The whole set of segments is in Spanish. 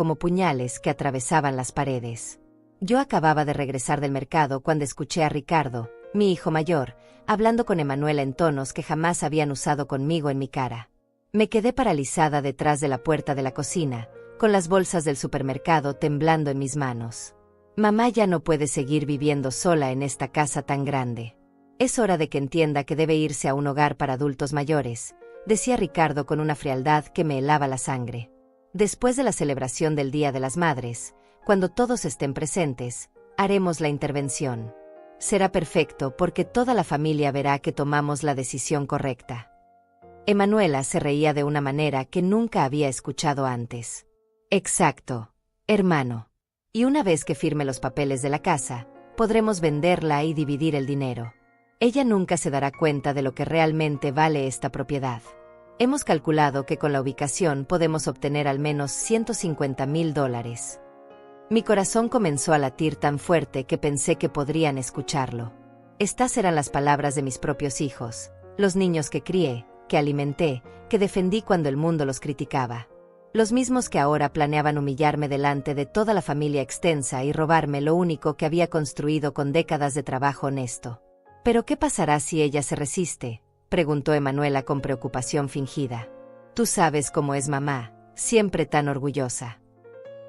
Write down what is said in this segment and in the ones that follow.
como puñales que atravesaban las paredes. Yo acababa de regresar del mercado cuando escuché a Ricardo, mi hijo mayor, hablando con Emanuela en tonos que jamás habían usado conmigo en mi cara. Me quedé paralizada detrás de la puerta de la cocina, con las bolsas del supermercado temblando en mis manos. Mamá ya no puede seguir viviendo sola en esta casa tan grande. Es hora de que entienda que debe irse a un hogar para adultos mayores, decía Ricardo con una frialdad que me helaba la sangre. Después de la celebración del Día de las Madres, cuando todos estén presentes, haremos la intervención. Será perfecto porque toda la familia verá que tomamos la decisión correcta. Emanuela se reía de una manera que nunca había escuchado antes. Exacto, hermano. Y una vez que firme los papeles de la casa, podremos venderla y dividir el dinero. Ella nunca se dará cuenta de lo que realmente vale esta propiedad. Hemos calculado que con la ubicación podemos obtener al menos $150,000. Mi corazón comenzó a latir tan fuerte que pensé que podrían escucharlo. Estas eran las palabras de mis propios hijos, los niños que crié, que alimenté, que defendí cuando el mundo los criticaba. Los mismos que ahora planeaban humillarme delante de toda la familia extensa y robarme lo único que había construido con décadas de trabajo honesto. ¿Pero qué pasará si ella se resiste?, preguntó Emanuela con preocupación fingida. Tú sabes cómo es mamá, siempre tan orgullosa.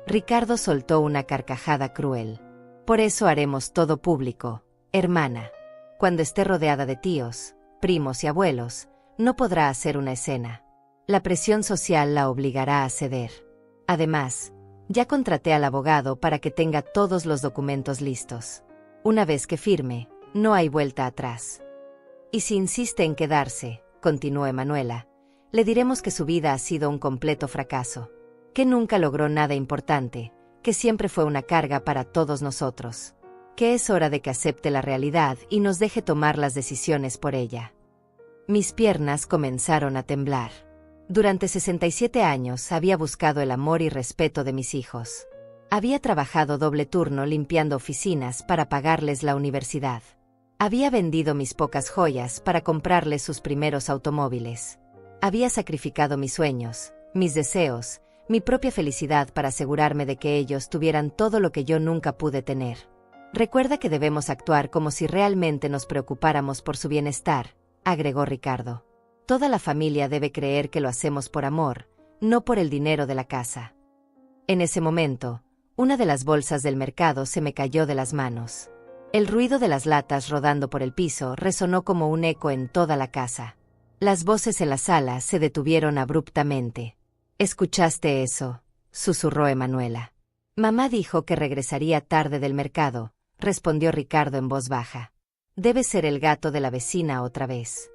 Ricardo soltó una carcajada cruel. Por eso haremos todo público, hermana. Cuando esté rodeada de tíos, primos y abuelos, no podrá hacer una escena. La presión social la obligará a ceder. Además, ya contraté al abogado para que tenga todos los documentos listos. Una vez que firme, no hay vuelta atrás. Y si insiste en quedarse, continuó Emanuela, le diremos que su vida ha sido un completo fracaso, que nunca logró nada importante, que siempre fue una carga para todos nosotros, que es hora de que acepte la realidad y nos deje tomar las decisiones por ella. Mis piernas comenzaron a temblar. Durante 67 años había buscado el amor y respeto de mis hijos. Había trabajado doble turno limpiando oficinas para pagarles la universidad. Había vendido mis pocas joyas para comprarles sus primeros automóviles. Había sacrificado mis sueños, mis deseos, mi propia felicidad para asegurarme de que ellos tuvieran todo lo que yo nunca pude tener. Recuerda que debemos actuar como si realmente nos preocupáramos por su bienestar, agregó Ricardo. Toda la familia debe creer que lo hacemos por amor, no por el dinero de la casa. En ese momento, una de las bolsas del mercado se me cayó de las manos. El ruido de las latas rodando por el piso resonó como un eco en toda la casa. Las voces en la sala se detuvieron abruptamente. ¿Escuchaste eso?, susurró Emanuela. Mamá dijo que regresaría tarde del mercado, respondió Ricardo en voz baja. Debe ser el gato de la vecina otra vez.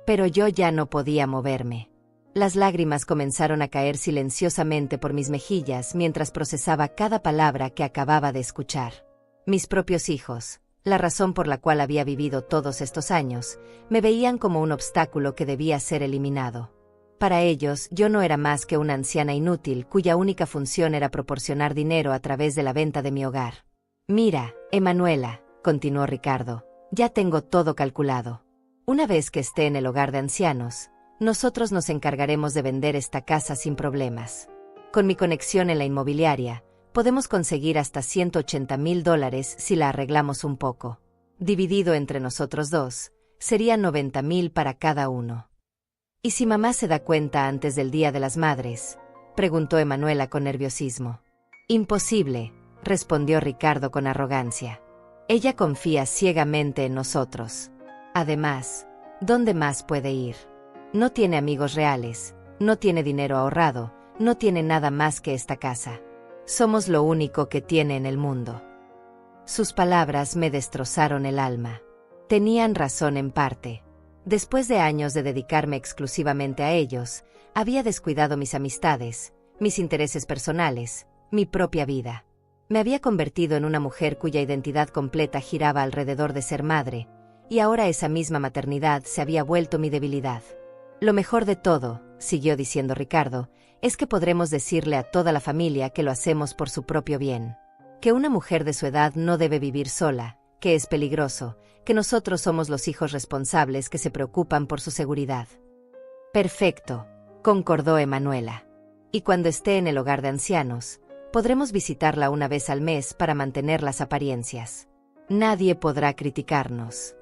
Pero yo ya no podía moverme. Las lágrimas comenzaron a caer silenciosamente por mis mejillas mientras procesaba cada palabra que acababa de escuchar. Mis propios hijos, la razón por la cual había vivido todos estos años, me veían como un obstáculo que debía ser eliminado. Para ellos, yo no era más que una anciana inútil cuya única función era proporcionar dinero a través de la venta de mi hogar. Mira, Emanuela, continuó Ricardo, ya tengo todo calculado. Una vez que esté en el hogar de ancianos, nosotros nos encargaremos de vender esta casa sin problemas. Con mi conexión en la inmobiliaria, podemos conseguir hasta $180,000 si la arreglamos un poco. Dividido entre nosotros dos, serían 90,000 para cada uno. ¿Y si mamá se da cuenta antes del Día de las Madres?, preguntó Emanuela con nerviosismo. Imposible, respondió Ricardo con arrogancia. Ella confía ciegamente en nosotros. Además, ¿dónde más puede ir? No tiene amigos reales, no tiene dinero ahorrado, no tiene nada más que esta casa. Somos lo único que tiene en el mundo. Sus palabras me destrozaron el alma. Tenían razón en parte. Después de años de dedicarme exclusivamente a ellos, había descuidado mis amistades, mis intereses personales, mi propia vida. Me había convertido en una mujer cuya identidad completa giraba alrededor de ser madre, y ahora esa misma maternidad se había vuelto mi debilidad. Lo mejor de todo, siguió diciendo Ricardo, es que podremos decirle a toda la familia que lo hacemos por su propio bien. Que una mujer de su edad no debe vivir sola, que es peligroso, que nosotros somos los hijos responsables que se preocupan por su seguridad. Perfecto, concordó Emanuela. Y cuando esté en el hogar de ancianos, podremos visitarla una vez al mes para mantener las apariencias. Nadie podrá criticarnos.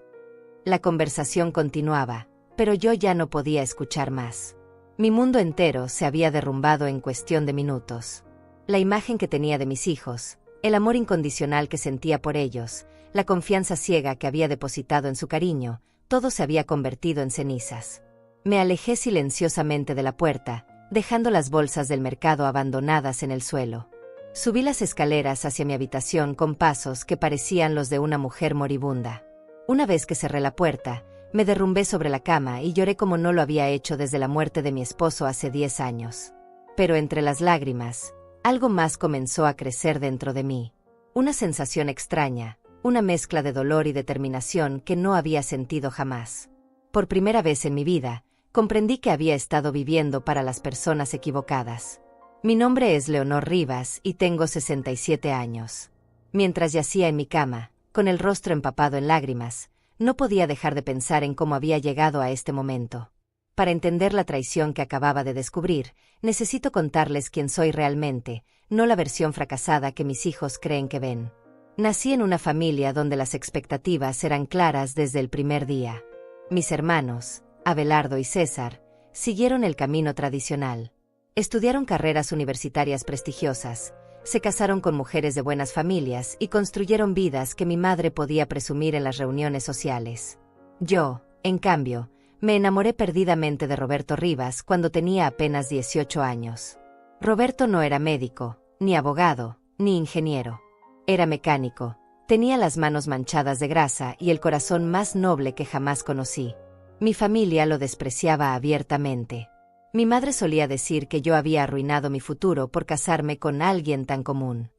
La conversación continuaba, pero yo ya no podía escuchar más. Mi mundo entero se había derrumbado en cuestión de minutos. La imagen que tenía de mis hijos, el amor incondicional que sentía por ellos, la confianza ciega que había depositado en su cariño, todo se había convertido en cenizas. Me alejé silenciosamente de la puerta, dejando las bolsas del mercado abandonadas en el suelo. Subí las escaleras hacia mi habitación con pasos que parecían los de una mujer moribunda. Una vez que cerré la puerta, me derrumbé sobre la cama y lloré como no lo había hecho desde la muerte de mi esposo hace 10 años. Pero entre las lágrimas, algo más comenzó a crecer dentro de mí. Una sensación extraña, una mezcla de dolor y determinación que no había sentido jamás. Por primera vez en mi vida, comprendí que había estado viviendo para las personas equivocadas. Mi nombre es Leonor Rivas y tengo 67 años. Mientras yacía en mi cama, con el rostro empapado en lágrimas, no podía dejar de pensar en cómo había llegado a este momento. Para entender la traición que acababa de descubrir, necesito contarles quién soy realmente, no la versión fracasada que mis hijos creen que ven. Nací en una familia donde las expectativas eran claras desde el primer día. Mis hermanos, Abelardo y César, siguieron el camino tradicional. Estudiaron carreras universitarias prestigiosas, se casaron con mujeres de buenas familias y construyeron vidas que mi madre podía presumir en las reuniones sociales. Yo, en cambio, me enamoré perdidamente de Roberto Rivas cuando tenía apenas 18 años. Roberto no era médico, ni abogado, ni ingeniero. Era mecánico, tenía las manos manchadas de grasa y el corazón más noble que jamás conocí. Mi familia lo despreciaba abiertamente. Mi madre solía decir que yo había arruinado mi futuro por casarme con alguien tan común.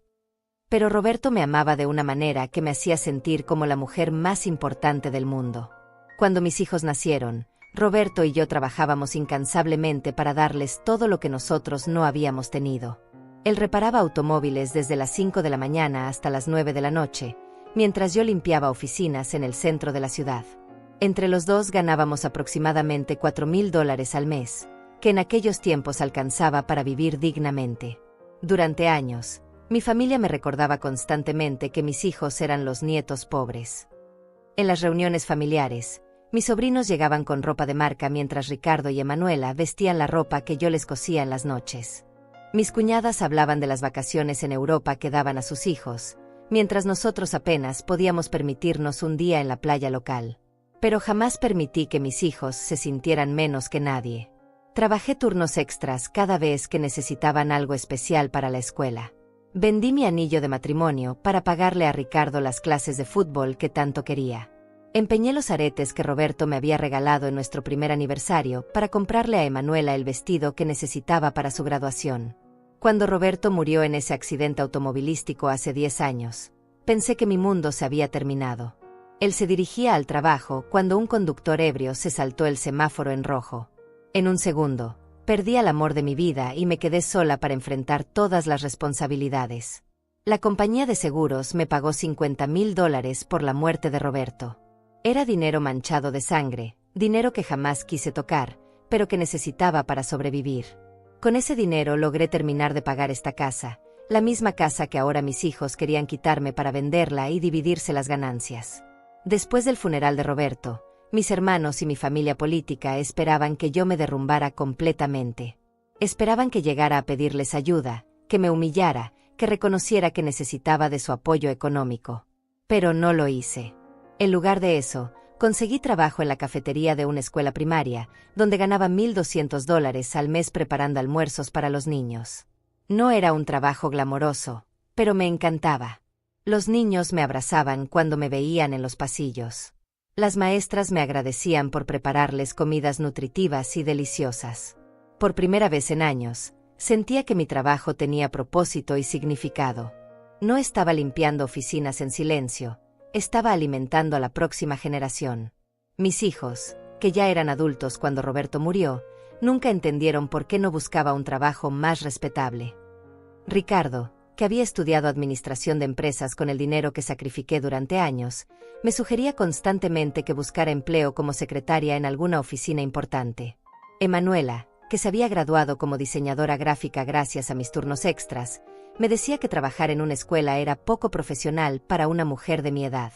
Pero Roberto me amaba de una manera que me hacía sentir como la mujer más importante del mundo. Cuando mis hijos nacieron, Roberto y yo trabajábamos incansablemente para darles todo lo que nosotros no habíamos tenido. Él reparaba automóviles desde las 5 de la mañana hasta las 9 de la noche, mientras yo limpiaba oficinas en el centro de la ciudad. Entre los dos ganábamos aproximadamente $4,000 al mes, que en aquellos tiempos alcanzaba para vivir dignamente. Durante años, mi familia me recordaba constantemente que mis hijos eran los nietos pobres. En las reuniones familiares, mis sobrinos llegaban con ropa de marca mientras Ricardo y Emanuela vestían la ropa que yo les cosía en las noches. Mis cuñadas hablaban de las vacaciones en Europa que daban a sus hijos, mientras nosotros apenas podíamos permitirnos un día en la playa local. Pero jamás permití que mis hijos se sintieran menos que nadie. Trabajé turnos extras cada vez que necesitaban algo especial para la escuela. Vendí mi anillo de matrimonio para pagarle a Ricardo las clases de fútbol que tanto quería. Empeñé los aretes que Roberto me había regalado en nuestro primer aniversario para comprarle a Emanuela el vestido que necesitaba para su graduación. Cuando Roberto murió en ese accidente automovilístico hace 10 años, pensé que mi mundo se había terminado. Él se dirigía al trabajo cuando un conductor ebrio se saltó el semáforo en rojo. En un segundo, perdí al amor de mi vida y me quedé sola para enfrentar todas las responsabilidades. La compañía de seguros me pagó $50,000 por la muerte de Roberto. Era dinero manchado de sangre, dinero que jamás quise tocar, pero que necesitaba para sobrevivir. Con ese dinero logré terminar de pagar esta casa, la misma casa que ahora mis hijos querían quitarme para venderla y dividirse las ganancias. Después del funeral de Roberto, mis hermanos y mi familia política esperaban que yo me derrumbara completamente. Esperaban que llegara a pedirles ayuda, que me humillara, que reconociera que necesitaba de su apoyo económico. Pero no lo hice. En lugar de eso, conseguí trabajo en la cafetería de una escuela primaria, donde ganaba $1,200 al mes preparando almuerzos para los niños. No era un trabajo glamoroso, pero me encantaba. Los niños me abrazaban cuando me veían en los pasillos. Las maestras me agradecían por prepararles comidas nutritivas y deliciosas. Por primera vez en años, sentía que mi trabajo tenía propósito y significado. No estaba limpiando oficinas en silencio, estaba alimentando a la próxima generación. Mis hijos, que ya eran adultos cuando Roberto murió, nunca entendieron por qué no buscaba un trabajo más respetable. Ricardo, que había estudiado administración de empresas con el dinero que sacrifiqué durante años, me sugería constantemente que buscara empleo como secretaria en alguna oficina importante. Emanuela, que se había graduado como diseñadora gráfica gracias a mis turnos extras, me decía que trabajar en una escuela era poco profesional para una mujer de mi edad.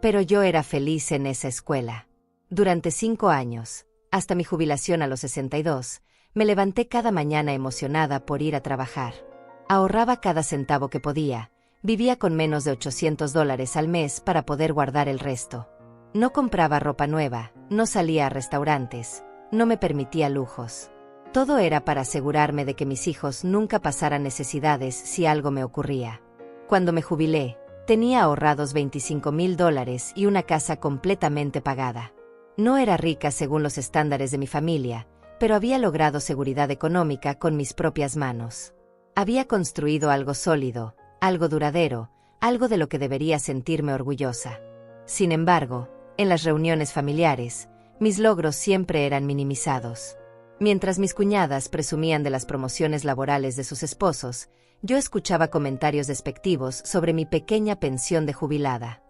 Pero yo era feliz en esa escuela. Durante 5 años, hasta mi jubilación a los 62, me levanté cada mañana emocionada por ir a trabajar. Ahorraba cada centavo que podía, vivía con menos de $800 al mes para poder guardar el resto. No compraba ropa nueva, no salía a restaurantes, no me permitía lujos. Todo era para asegurarme de que mis hijos nunca pasaran necesidades si algo me ocurría. Cuando me jubilé, tenía ahorrados $25,000 y una casa completamente pagada. No era rica según los estándares de mi familia, pero había logrado seguridad económica con mis propias manos. Había construido algo sólido, algo duradero, algo de lo que debería sentirme orgullosa. Sin embargo, en las reuniones familiares, mis logros siempre eran minimizados. Mientras mis cuñadas presumían de las promociones laborales de sus esposos, yo escuchaba comentarios despectivos sobre mi pequeña pensión de jubilada.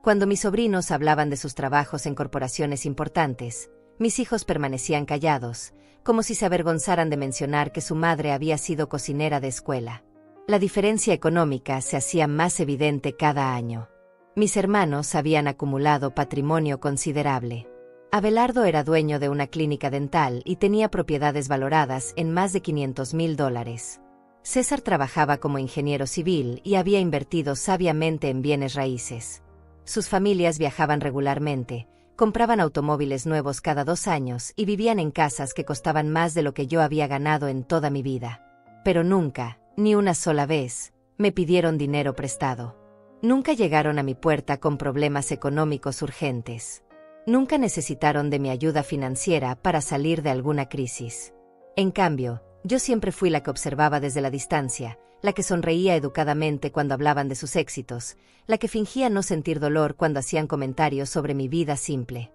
Cuando mis sobrinos hablaban de sus trabajos en corporaciones importantes, mis hijos permanecían callados, como si se avergonzaran de mencionar que su madre había sido cocinera de escuela. La diferencia económica se hacía más evidente cada año. Mis hermanos habían acumulado patrimonio considerable. Abelardo era dueño de una clínica dental y tenía propiedades valoradas en más de $500,000. César trabajaba como ingeniero civil y había invertido sabiamente en bienes raíces. Sus familias viajaban regularmente, compraban automóviles nuevos cada 2 años y vivían en casas que costaban más de lo que yo había ganado en toda mi vida. Pero nunca, ni una sola vez, me pidieron dinero prestado. Nunca llegaron a mi puerta con problemas económicos urgentes. Nunca necesitaron de mi ayuda financiera para salir de alguna crisis. En cambio, yo siempre fui la que observaba desde la distancia, la que sonreía educadamente cuando hablaban de sus éxitos, la que fingía no sentir dolor cuando hacían comentarios sobre mi vida simple.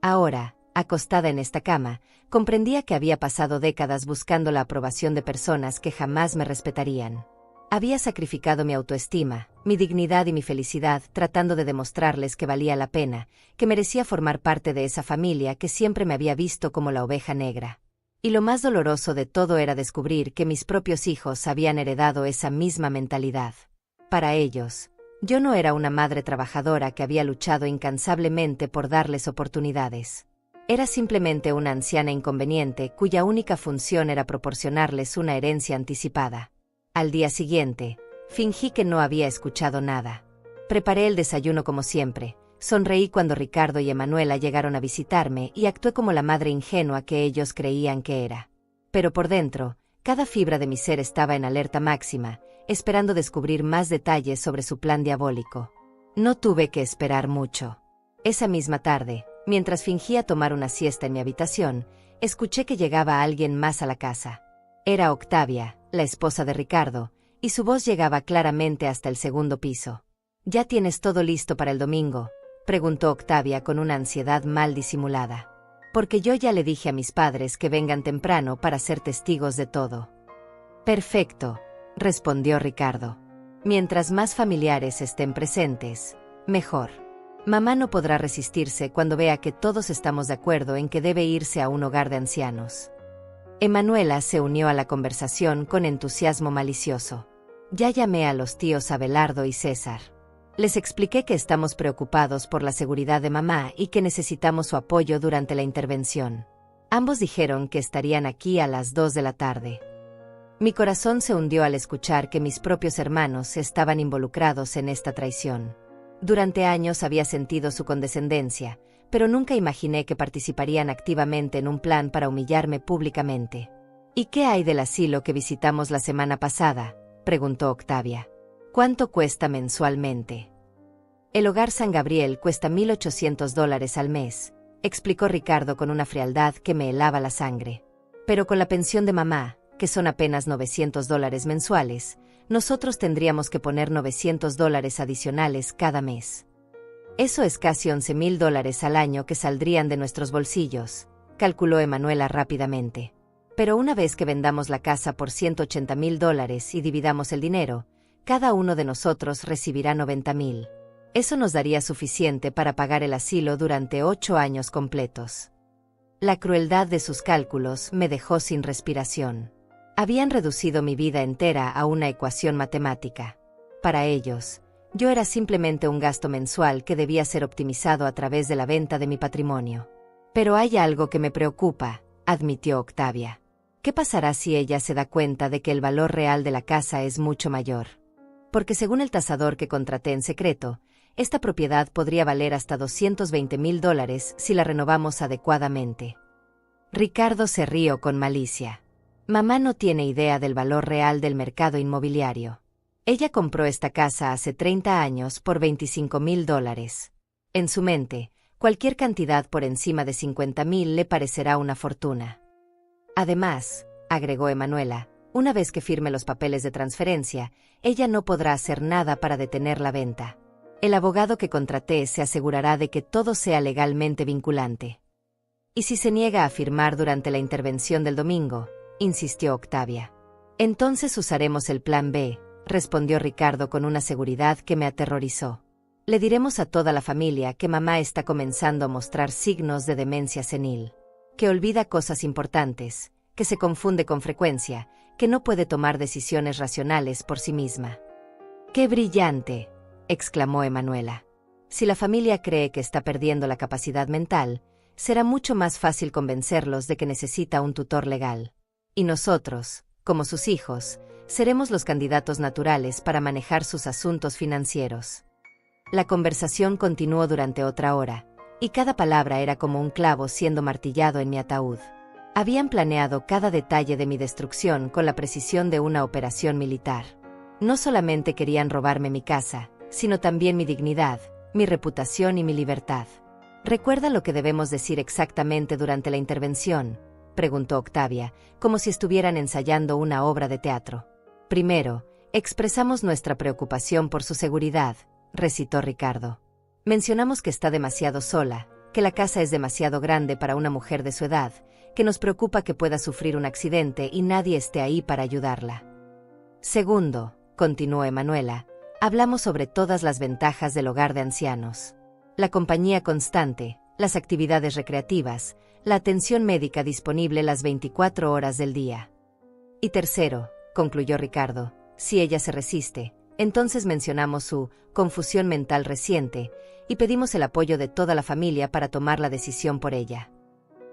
Ahora, acostada en esta cama, comprendía que había pasado décadas buscando la aprobación de personas que jamás me respetarían. Había sacrificado mi autoestima, mi dignidad y mi felicidad tratando de demostrarles que valía la pena, que merecía formar parte de esa familia que siempre me había visto como la oveja negra. Y lo más doloroso de todo era descubrir que mis propios hijos habían heredado esa misma mentalidad. Para ellos, yo no era una madre trabajadora que había luchado incansablemente por darles oportunidades. Era simplemente una anciana inconveniente cuya única función era proporcionarles una herencia anticipada. Al día siguiente, fingí que no había escuchado nada. Preparé el desayuno como siempre, sonreí cuando Ricardo y Emanuela llegaron a visitarme y actué como la madre ingenua que ellos creían que era. Pero por dentro, cada fibra de mi ser estaba en alerta máxima, esperando descubrir más detalles sobre su plan diabólico. No tuve que esperar mucho. Esa misma tarde, mientras fingía tomar una siesta en mi habitación, escuché que llegaba alguien más a la casa. Era Octavia, la esposa de Ricardo, y su voz llegaba claramente hasta el segundo piso. ¿Ya tienes todo listo para el domingo?, preguntó Octavia con una ansiedad mal disimulada. Porque yo ya le dije a mis padres que vengan temprano para ser testigos de todo. Perfecto, respondió Ricardo. Mientras más familiares estén presentes, mejor. Mamá no podrá resistirse cuando vea que todos estamos de acuerdo en que debe irse a un hogar de ancianos. Emanuela se unió a la conversación con entusiasmo malicioso. Ya llamé a los tíos Abelardo y César. Les expliqué que estamos preocupados por la seguridad de mamá y que necesitamos su apoyo durante la intervención. Ambos dijeron que estarían aquí a las 2 de la tarde. Mi corazón se hundió al escuchar que mis propios hermanos estaban involucrados en esta traición. Durante años había sentido su condescendencia, pero nunca imaginé que participarían activamente en un plan para humillarme públicamente. ¿Y qué hay del asilo que visitamos la semana pasada?, preguntó Octavia. ¿Cuánto cuesta mensualmente? El Hogar San Gabriel cuesta $1,800 al mes, explicó Ricardo con una frialdad que me helaba la sangre. Pero con la pensión de mamá, que son apenas $900 mensuales, nosotros tendríamos que poner $900 adicionales cada mes. Eso es casi $11,000 al año que saldrían de nuestros bolsillos, calculó Emanuela rápidamente. Pero una vez que vendamos la casa por $180,000 y dividamos el dinero, cada uno de nosotros recibirá $90,000. Eso nos daría suficiente para pagar el asilo durante 8 años completos. La crueldad de sus cálculos me dejó sin respiración. Habían reducido mi vida entera a una ecuación matemática. Para ellos, yo era simplemente un gasto mensual que debía ser optimizado a través de la venta de mi patrimonio. Pero hay algo que me preocupa, admitió Octavia. ¿Qué pasará si ella se da cuenta de que el valor real de la casa es mucho mayor? Porque según el tasador que contraté en secreto, esta propiedad podría valer hasta $220,000 si la renovamos adecuadamente. Ricardo se rió con malicia. Mamá no tiene idea del valor real del mercado inmobiliario. Ella compró esta casa hace 30 años por $25,000. En su mente, cualquier cantidad por encima de 50,000 le parecerá una fortuna. Además, agregó Emanuela, una vez que firme los papeles de transferencia, ella no podrá hacer nada para detener la venta. El abogado que contraté se asegurará de que todo sea legalmente vinculante. ¿Y si se niega a firmar durante la intervención del domingo?, insistió Octavia. Entonces usaremos el plan B, respondió Ricardo con una seguridad que me aterrorizó. Le diremos a toda la familia que mamá está comenzando a mostrar signos de demencia senil, que olvida cosas importantes, que se confunde con frecuencia, que no puede tomar decisiones racionales por sí misma. ¡Qué brillante!, exclamó Emanuela. Si la familia cree que está perdiendo la capacidad mental, será mucho más fácil convencerlos de que necesita un tutor legal. Y nosotros, como sus hijos, seremos los candidatos naturales para manejar sus asuntos financieros. La conversación continuó durante otra hora, y cada palabra era como un clavo siendo martillado en mi ataúd. Habían planeado cada detalle de mi destrucción con la precisión de una operación militar. No solamente querían robarme mi casa, sino también mi dignidad, mi reputación y mi libertad. ¿Recuerda lo que debemos decir exactamente durante la intervención?, preguntó Octavia, como si estuvieran ensayando una obra de teatro. Primero, expresamos nuestra preocupación por su seguridad, recitó Ricardo. Mencionamos que está demasiado sola, que la casa es demasiado grande para una mujer de su edad, que nos preocupa que pueda sufrir un accidente y nadie esté ahí para ayudarla. Segundo, continuó Emanuela, hablamos sobre todas las ventajas del hogar de ancianos. La compañía constante, las actividades recreativas, la atención médica disponible las 24 horas del día. Y tercero, concluyó Ricardo, si ella se resiste, entonces mencionamos su confusión mental reciente y pedimos el apoyo de toda la familia para tomar la decisión por ella.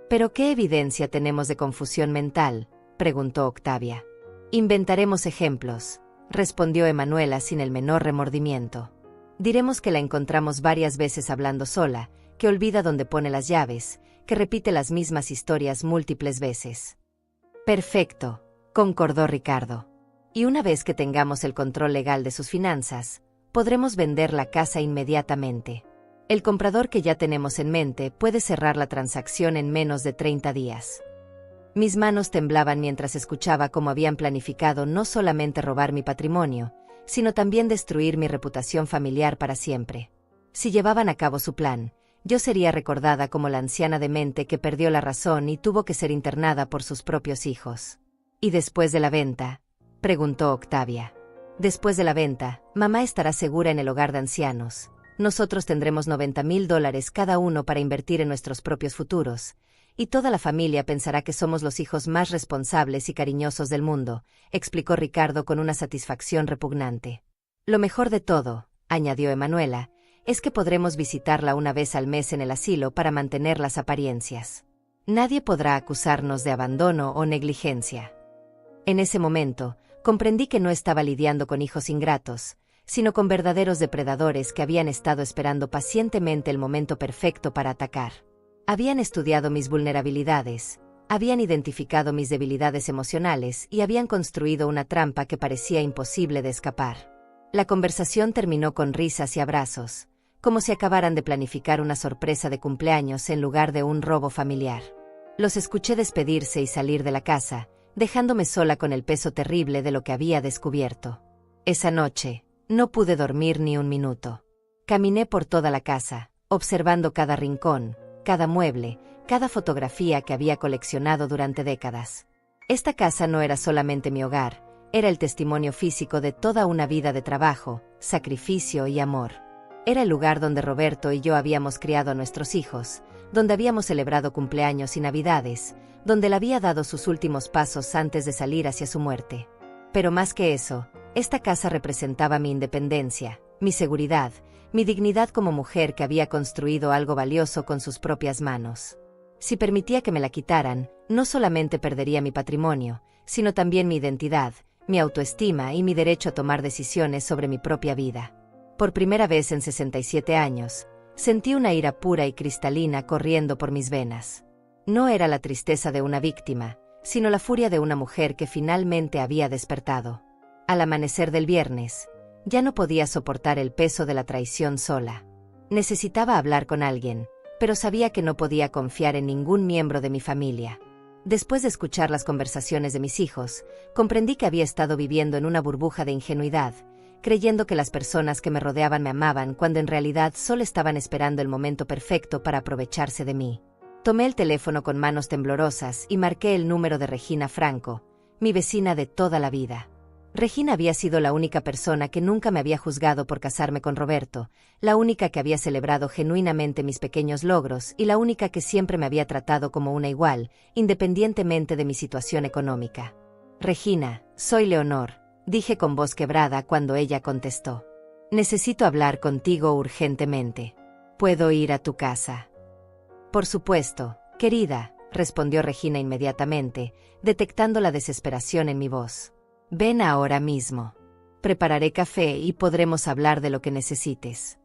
¿Pero qué evidencia tenemos de confusión mental?, preguntó Octavia. Inventaremos ejemplos, respondió Emanuela sin el menor remordimiento. Diremos que la encontramos varias veces hablando sola, que olvida dónde pone las llaves, que repite las mismas historias múltiples veces. Perfecto, concordó Ricardo. Y una vez que tengamos el control legal de sus finanzas, podremos vender la casa inmediatamente. El comprador que ya tenemos en mente puede cerrar la transacción en menos de 30 días. Mis manos temblaban mientras escuchaba cómo habían planificado no solamente robar mi patrimonio, sino también destruir mi reputación familiar para siempre. Si llevaban a cabo su plan, yo sería recordada como la anciana demente que perdió la razón y tuvo que ser internada por sus propios hijos. ¿Y después de la venta?, preguntó Octavia. Después de la venta, mamá estará segura en el hogar de ancianos. Nosotros tendremos $90,000 cada uno para invertir en nuestros propios futuros, y toda la familia pensará que somos los hijos más responsables y cariñosos del mundo, explicó Ricardo con una satisfacción repugnante. Lo mejor de todo, añadió Emanuela, es que podremos visitarla una vez al mes en el asilo para mantener las apariencias. Nadie podrá acusarnos de abandono o negligencia. En ese momento, comprendí que no estaba lidiando con hijos ingratos, sino con verdaderos depredadores que habían estado esperando pacientemente el momento perfecto para atacar. Habían estudiado mis vulnerabilidades, habían identificado mis debilidades emocionales y habían construido una trampa que parecía imposible de escapar. La conversación terminó con risas y abrazos, como si acabaran de planificar una sorpresa de cumpleaños en lugar de un robo familiar. Los escuché despedirse y salir de la casa, dejándome sola con el peso terrible de lo que había descubierto. Esa noche, no pude dormir ni un minuto. Caminé por toda la casa, observando cada rincón, cada mueble, cada fotografía que había coleccionado durante décadas. Esta casa no era solamente mi hogar, era el testimonio físico de toda una vida de trabajo, sacrificio y amor. Era el lugar donde Roberto y yo habíamos criado a nuestros hijos, donde habíamos celebrado cumpleaños y navidades, donde él había dado sus últimos pasos antes de salir hacia su muerte. Pero más que eso, esta casa representaba mi independencia, mi seguridad, mi dignidad como mujer que había construido algo valioso con sus propias manos. Si permitía que me la quitaran, no solamente perdería mi patrimonio, sino también mi identidad, mi autoestima y mi derecho a tomar decisiones sobre mi propia vida. Por primera vez en 67 años, sentí una ira pura y cristalina corriendo por mis venas. No era la tristeza de una víctima, sino la furia de una mujer que finalmente había despertado. Al amanecer del viernes, ya no podía soportar el peso de la traición sola. Necesitaba hablar con alguien, pero sabía que no podía confiar en ningún miembro de mi familia. Después de escuchar las conversaciones de mis hijos, comprendí que había estado viviendo en una burbuja de ingenuidad, creyendo que las personas que me rodeaban me amaban cuando en realidad solo estaban esperando el momento perfecto para aprovecharse de mí. Tomé el teléfono con manos temblorosas y marqué el número de Regina Franco, mi vecina de toda la vida. Regina había sido la única persona que nunca me había juzgado por casarme con Roberto, la única que había celebrado genuinamente mis pequeños logros y la única que siempre me había tratado como una igual, independientemente de mi situación económica. Regina, soy Leonor, dije con voz quebrada cuando ella contestó. Necesito hablar contigo urgentemente. ¿Puedo ir a tu casa? Por supuesto, querida, respondió Regina inmediatamente, detectando la desesperación en mi voz. Ven ahora mismo. Prepararé café y podremos hablar de lo que necesites.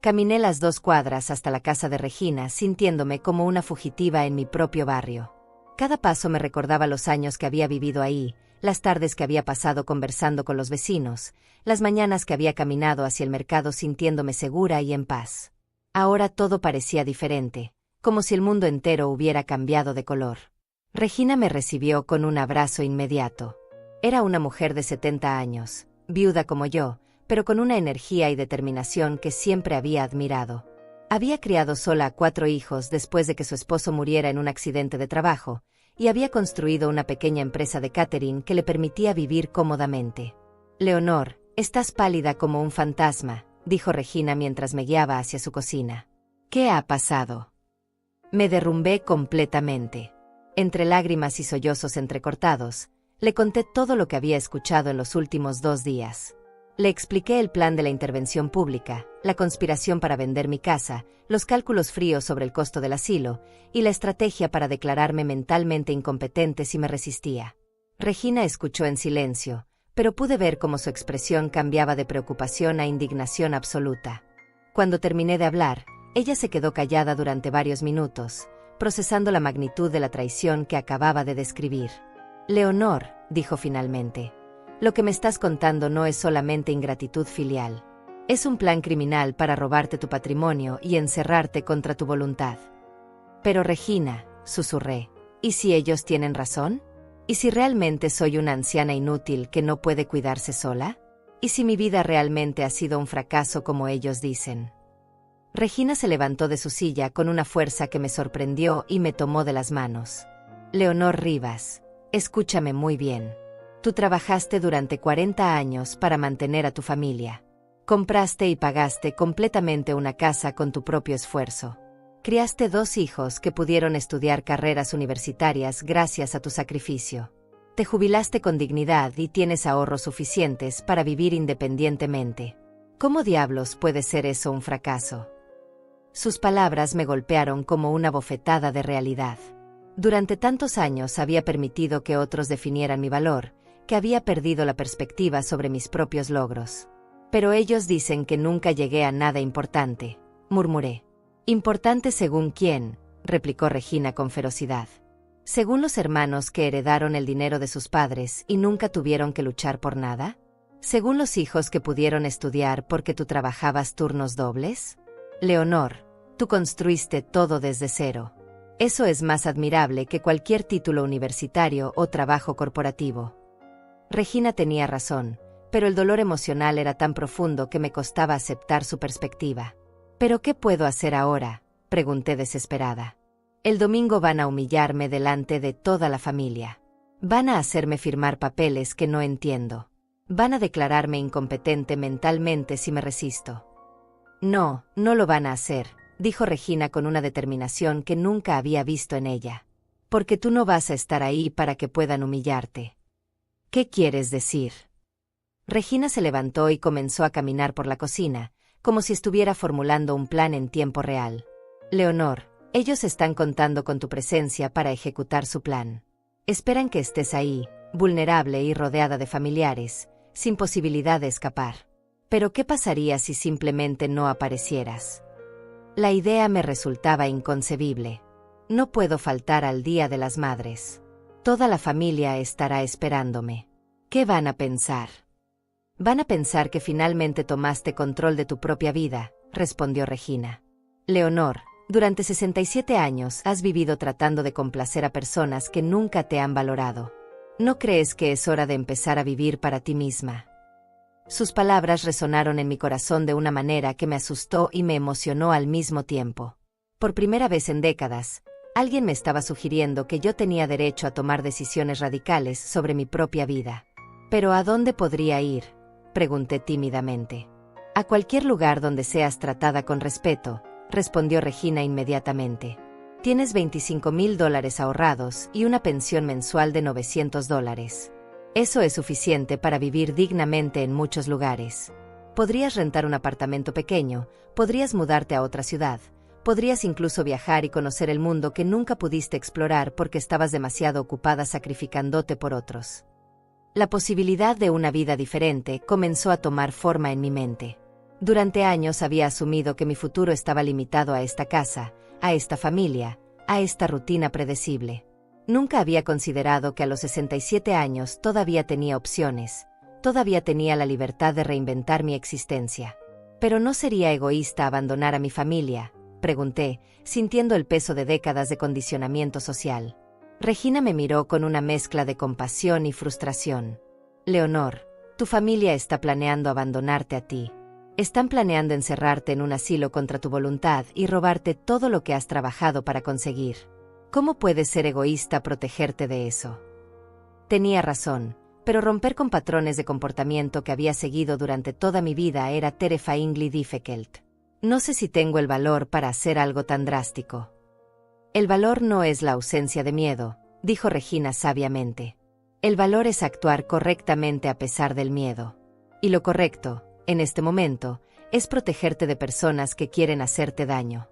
Caminé las 2 cuadras hasta la casa de Regina sintiéndome como una fugitiva en mi propio barrio. Cada paso me recordaba los años que había vivido ahí, las tardes que había pasado conversando con los vecinos, las mañanas que había caminado hacia el mercado sintiéndome segura y en paz. Ahora todo parecía diferente, como si el mundo entero hubiera cambiado de color. Regina me recibió con un abrazo inmediato. Era una mujer de 70 años, viuda como yo, pero con una energía y determinación que siempre había admirado. Había criado sola a 4 hijos después de que su esposo muriera en un accidente de trabajo, y había construido una pequeña empresa de catering que le permitía vivir cómodamente. Leonor, estás pálida como un fantasma, dijo Regina mientras me guiaba hacia su cocina. ¿Qué ha pasado? Me derrumbé completamente. Entre lágrimas y sollozos entrecortados, le conté todo lo que había escuchado en los últimos 2 días. Le expliqué el plan de la intervención pública, la conspiración para vender mi casa, los cálculos fríos sobre el costo del asilo, y la estrategia para declararme mentalmente incompetente si me resistía. Regina escuchó en silencio, pero pude ver cómo su expresión cambiaba de preocupación a indignación absoluta. Cuando terminé de hablar, ella se quedó callada durante varios minutos, procesando la magnitud de la traición que acababa de describir. Leonor, dijo finalmente, lo que me estás contando no es solamente ingratitud filial. Es un plan criminal para robarte tu patrimonio y encerrarte contra tu voluntad. Pero Regina, susurré, ¿y si ellos tienen razón? ¿Y si realmente soy una anciana inútil que no puede cuidarse sola? ¿Y si mi vida realmente ha sido un fracaso como ellos dicen? Regina se levantó de su silla con una fuerza que me sorprendió y me tomó de las manos. Leonor Rivas, escúchame muy bien. Tú trabajaste durante 40 años para mantener a tu familia. Compraste y pagaste completamente una casa con tu propio esfuerzo. Criaste 2 hijos que pudieron estudiar carreras universitarias gracias a tu sacrificio. Te jubilaste con dignidad y tienes ahorros suficientes para vivir independientemente. ¿Cómo diablos puede ser eso un fracaso? Sus palabras me golpearon como una bofetada de realidad. Durante tantos años había permitido que otros definieran mi valor, que había perdido la perspectiva sobre mis propios logros. Pero ellos dicen que nunca llegué a nada importante, murmuré. ¿Importante según quién?, replicó Regina con ferocidad. ¿Según los hermanos que heredaron el dinero de sus padres y nunca tuvieron que luchar por nada? ¿Según los hijos que pudieron estudiar porque tú trabajabas turnos dobles? Leonor, tú construiste todo desde cero. Eso es más admirable que cualquier título universitario o trabajo corporativo. Regina tenía razón, pero el dolor emocional era tan profundo que me costaba aceptar su perspectiva. ¿Pero qué puedo hacer ahora?, pregunté desesperada. El domingo van a humillarme delante de toda la familia. Van a hacerme firmar papeles que no entiendo. Van a declararme incompetente mentalmente si me resisto. No, no lo van a hacer, dijo Regina con una determinación que nunca había visto en ella. Porque tú no vas a estar ahí para que puedan humillarte. ¿Qué quieres decir? Regina se levantó y comenzó a caminar por la cocina, como si estuviera formulando un plan en tiempo real. Leonor, ellos están contando con tu presencia para ejecutar su plan. Esperan que estés ahí, vulnerable y rodeada de familiares, sin posibilidad de escapar. Pero ¿qué pasaría si simplemente no aparecieras? La idea me resultaba inconcebible. No puedo faltar al Día de las Madres. Toda la familia estará esperándome. ¿Qué van a pensar? Van a pensar que finalmente tomaste control de tu propia vida, respondió Regina. Leonor, durante 67 años has vivido tratando de complacer a personas que nunca te han valorado. ¿No crees que es hora de empezar a vivir para ti misma? Sus palabras resonaron en mi corazón de una manera que me asustó y me emocionó al mismo tiempo. Por primera vez en décadas, alguien me estaba sugiriendo que yo tenía derecho a tomar decisiones radicales sobre mi propia vida. ¿Pero a dónde podría ir?, pregunté tímidamente. A cualquier lugar donde seas tratada con respeto, respondió Regina inmediatamente. Tienes $25,000 ahorrados y una pensión mensual de $900. Eso es suficiente para vivir dignamente en muchos lugares. Podrías rentar un apartamento pequeño, podrías mudarte a otra ciudad, podrías incluso viajar y conocer el mundo que nunca pudiste explorar porque estabas demasiado ocupada sacrificándote por otros. La posibilidad de una vida diferente comenzó a tomar forma en mi mente. Durante años había asumido que mi futuro estaba limitado a esta casa, a esta familia, a esta rutina predecible. Nunca había considerado que a los 67 años todavía tenía opciones, todavía tenía la libertad de reinventar mi existencia. ¿Pero no sería egoísta abandonar a mi familia?, pregunté, sintiendo el peso de décadas de condicionamiento social. Regina me miró con una mezcla de compasión y frustración. Leonor, tu familia está planeando abandonarte a ti. Están planeando encerrarte en un asilo contra tu voluntad y robarte todo lo que has trabajado para conseguir. ¿Cómo puedes ser egoísta protegerte de eso? Tenía razón, pero romper con patrones de comportamiento que había seguido durante toda mi vida era terrifyingly difficult. No sé si tengo el valor para hacer algo tan drástico. El valor no es la ausencia de miedo, dijo Regina sabiamente. El valor es actuar correctamente a pesar del miedo. Y lo correcto, en este momento, es protegerte de personas que quieren hacerte daño.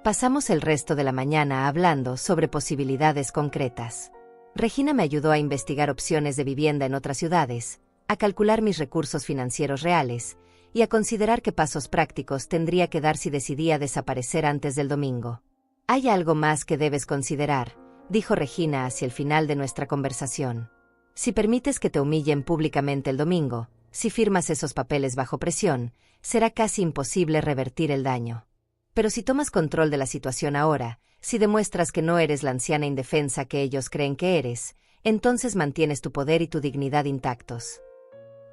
Pasamos el resto de la mañana hablando sobre posibilidades concretas. Regina me ayudó a investigar opciones de vivienda en otras ciudades, a calcular mis recursos financieros reales, y a considerar qué pasos prácticos tendría que dar si decidía desaparecer antes del domingo. Hay algo más que debes considerar, dijo Regina hacia el final de nuestra conversación. Si permites que te humillen públicamente el domingo, si firmas esos papeles bajo presión, será casi imposible revertir el daño. Pero si tomas control de la situación ahora, si demuestras que no eres la anciana indefensa que ellos creen que eres, entonces mantienes tu poder y tu dignidad intactos.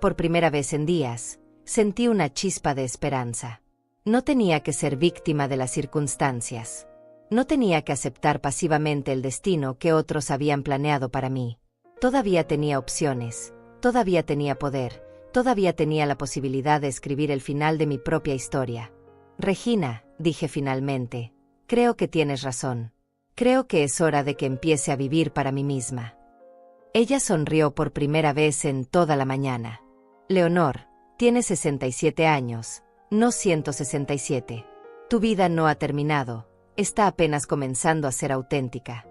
Por primera vez en días, sentí una chispa de esperanza. No tenía que ser víctima de las circunstancias. No tenía que aceptar pasivamente el destino que otros habían planeado para mí. Todavía tenía opciones, todavía tenía poder, todavía tenía la posibilidad de escribir el final de mi propia historia. Regina, dije finalmente, creo que tienes razón. Creo que es hora de que empiece a vivir para mí misma. Ella sonrió por primera vez en toda la mañana. Leonor, tienes 67 años, no 167. Tu vida no ha terminado, está apenas comenzando a ser auténtica.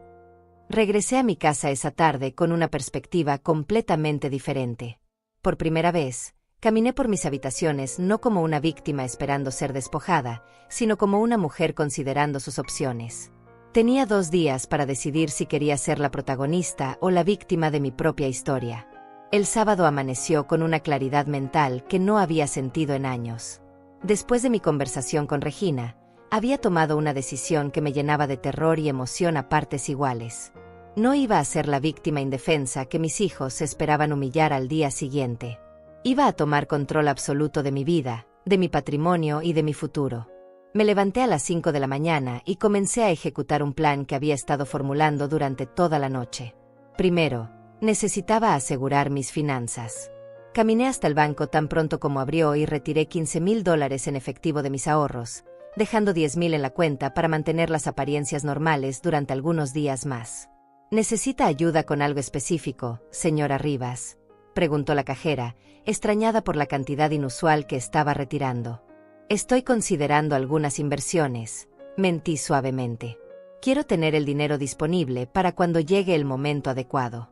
Regresé a mi casa esa tarde con una perspectiva completamente diferente. Por primera vez, caminé por mis habitaciones no como una víctima esperando ser despojada, sino como una mujer considerando sus opciones. Tenía 2 días para decidir si quería ser la protagonista o la víctima de mi propia historia. El sábado amaneció con una claridad mental que no había sentido en años. Después de mi conversación con Regina, había tomado una decisión que me llenaba de terror y emoción a partes iguales. No iba a ser la víctima indefensa que mis hijos esperaban humillar al día siguiente. Iba a tomar control absoluto de mi vida, de mi patrimonio y de mi futuro. Me levanté a las 5 de la mañana y comencé a ejecutar un plan que había estado formulando durante toda la noche. Primero, necesitaba asegurar mis finanzas. Caminé hasta el banco tan pronto como abrió y retiré $15,000 en efectivo de mis ahorros, dejando $10,000 en la cuenta para mantener las apariencias normales durante algunos días más. ¿Necesita ayuda con algo específico, señora Rivas?, preguntó la cajera, extrañada por la cantidad inusual que estaba retirando. Estoy considerando algunas inversiones, mentí suavemente. Quiero tener el dinero disponible para cuando llegue el momento adecuado.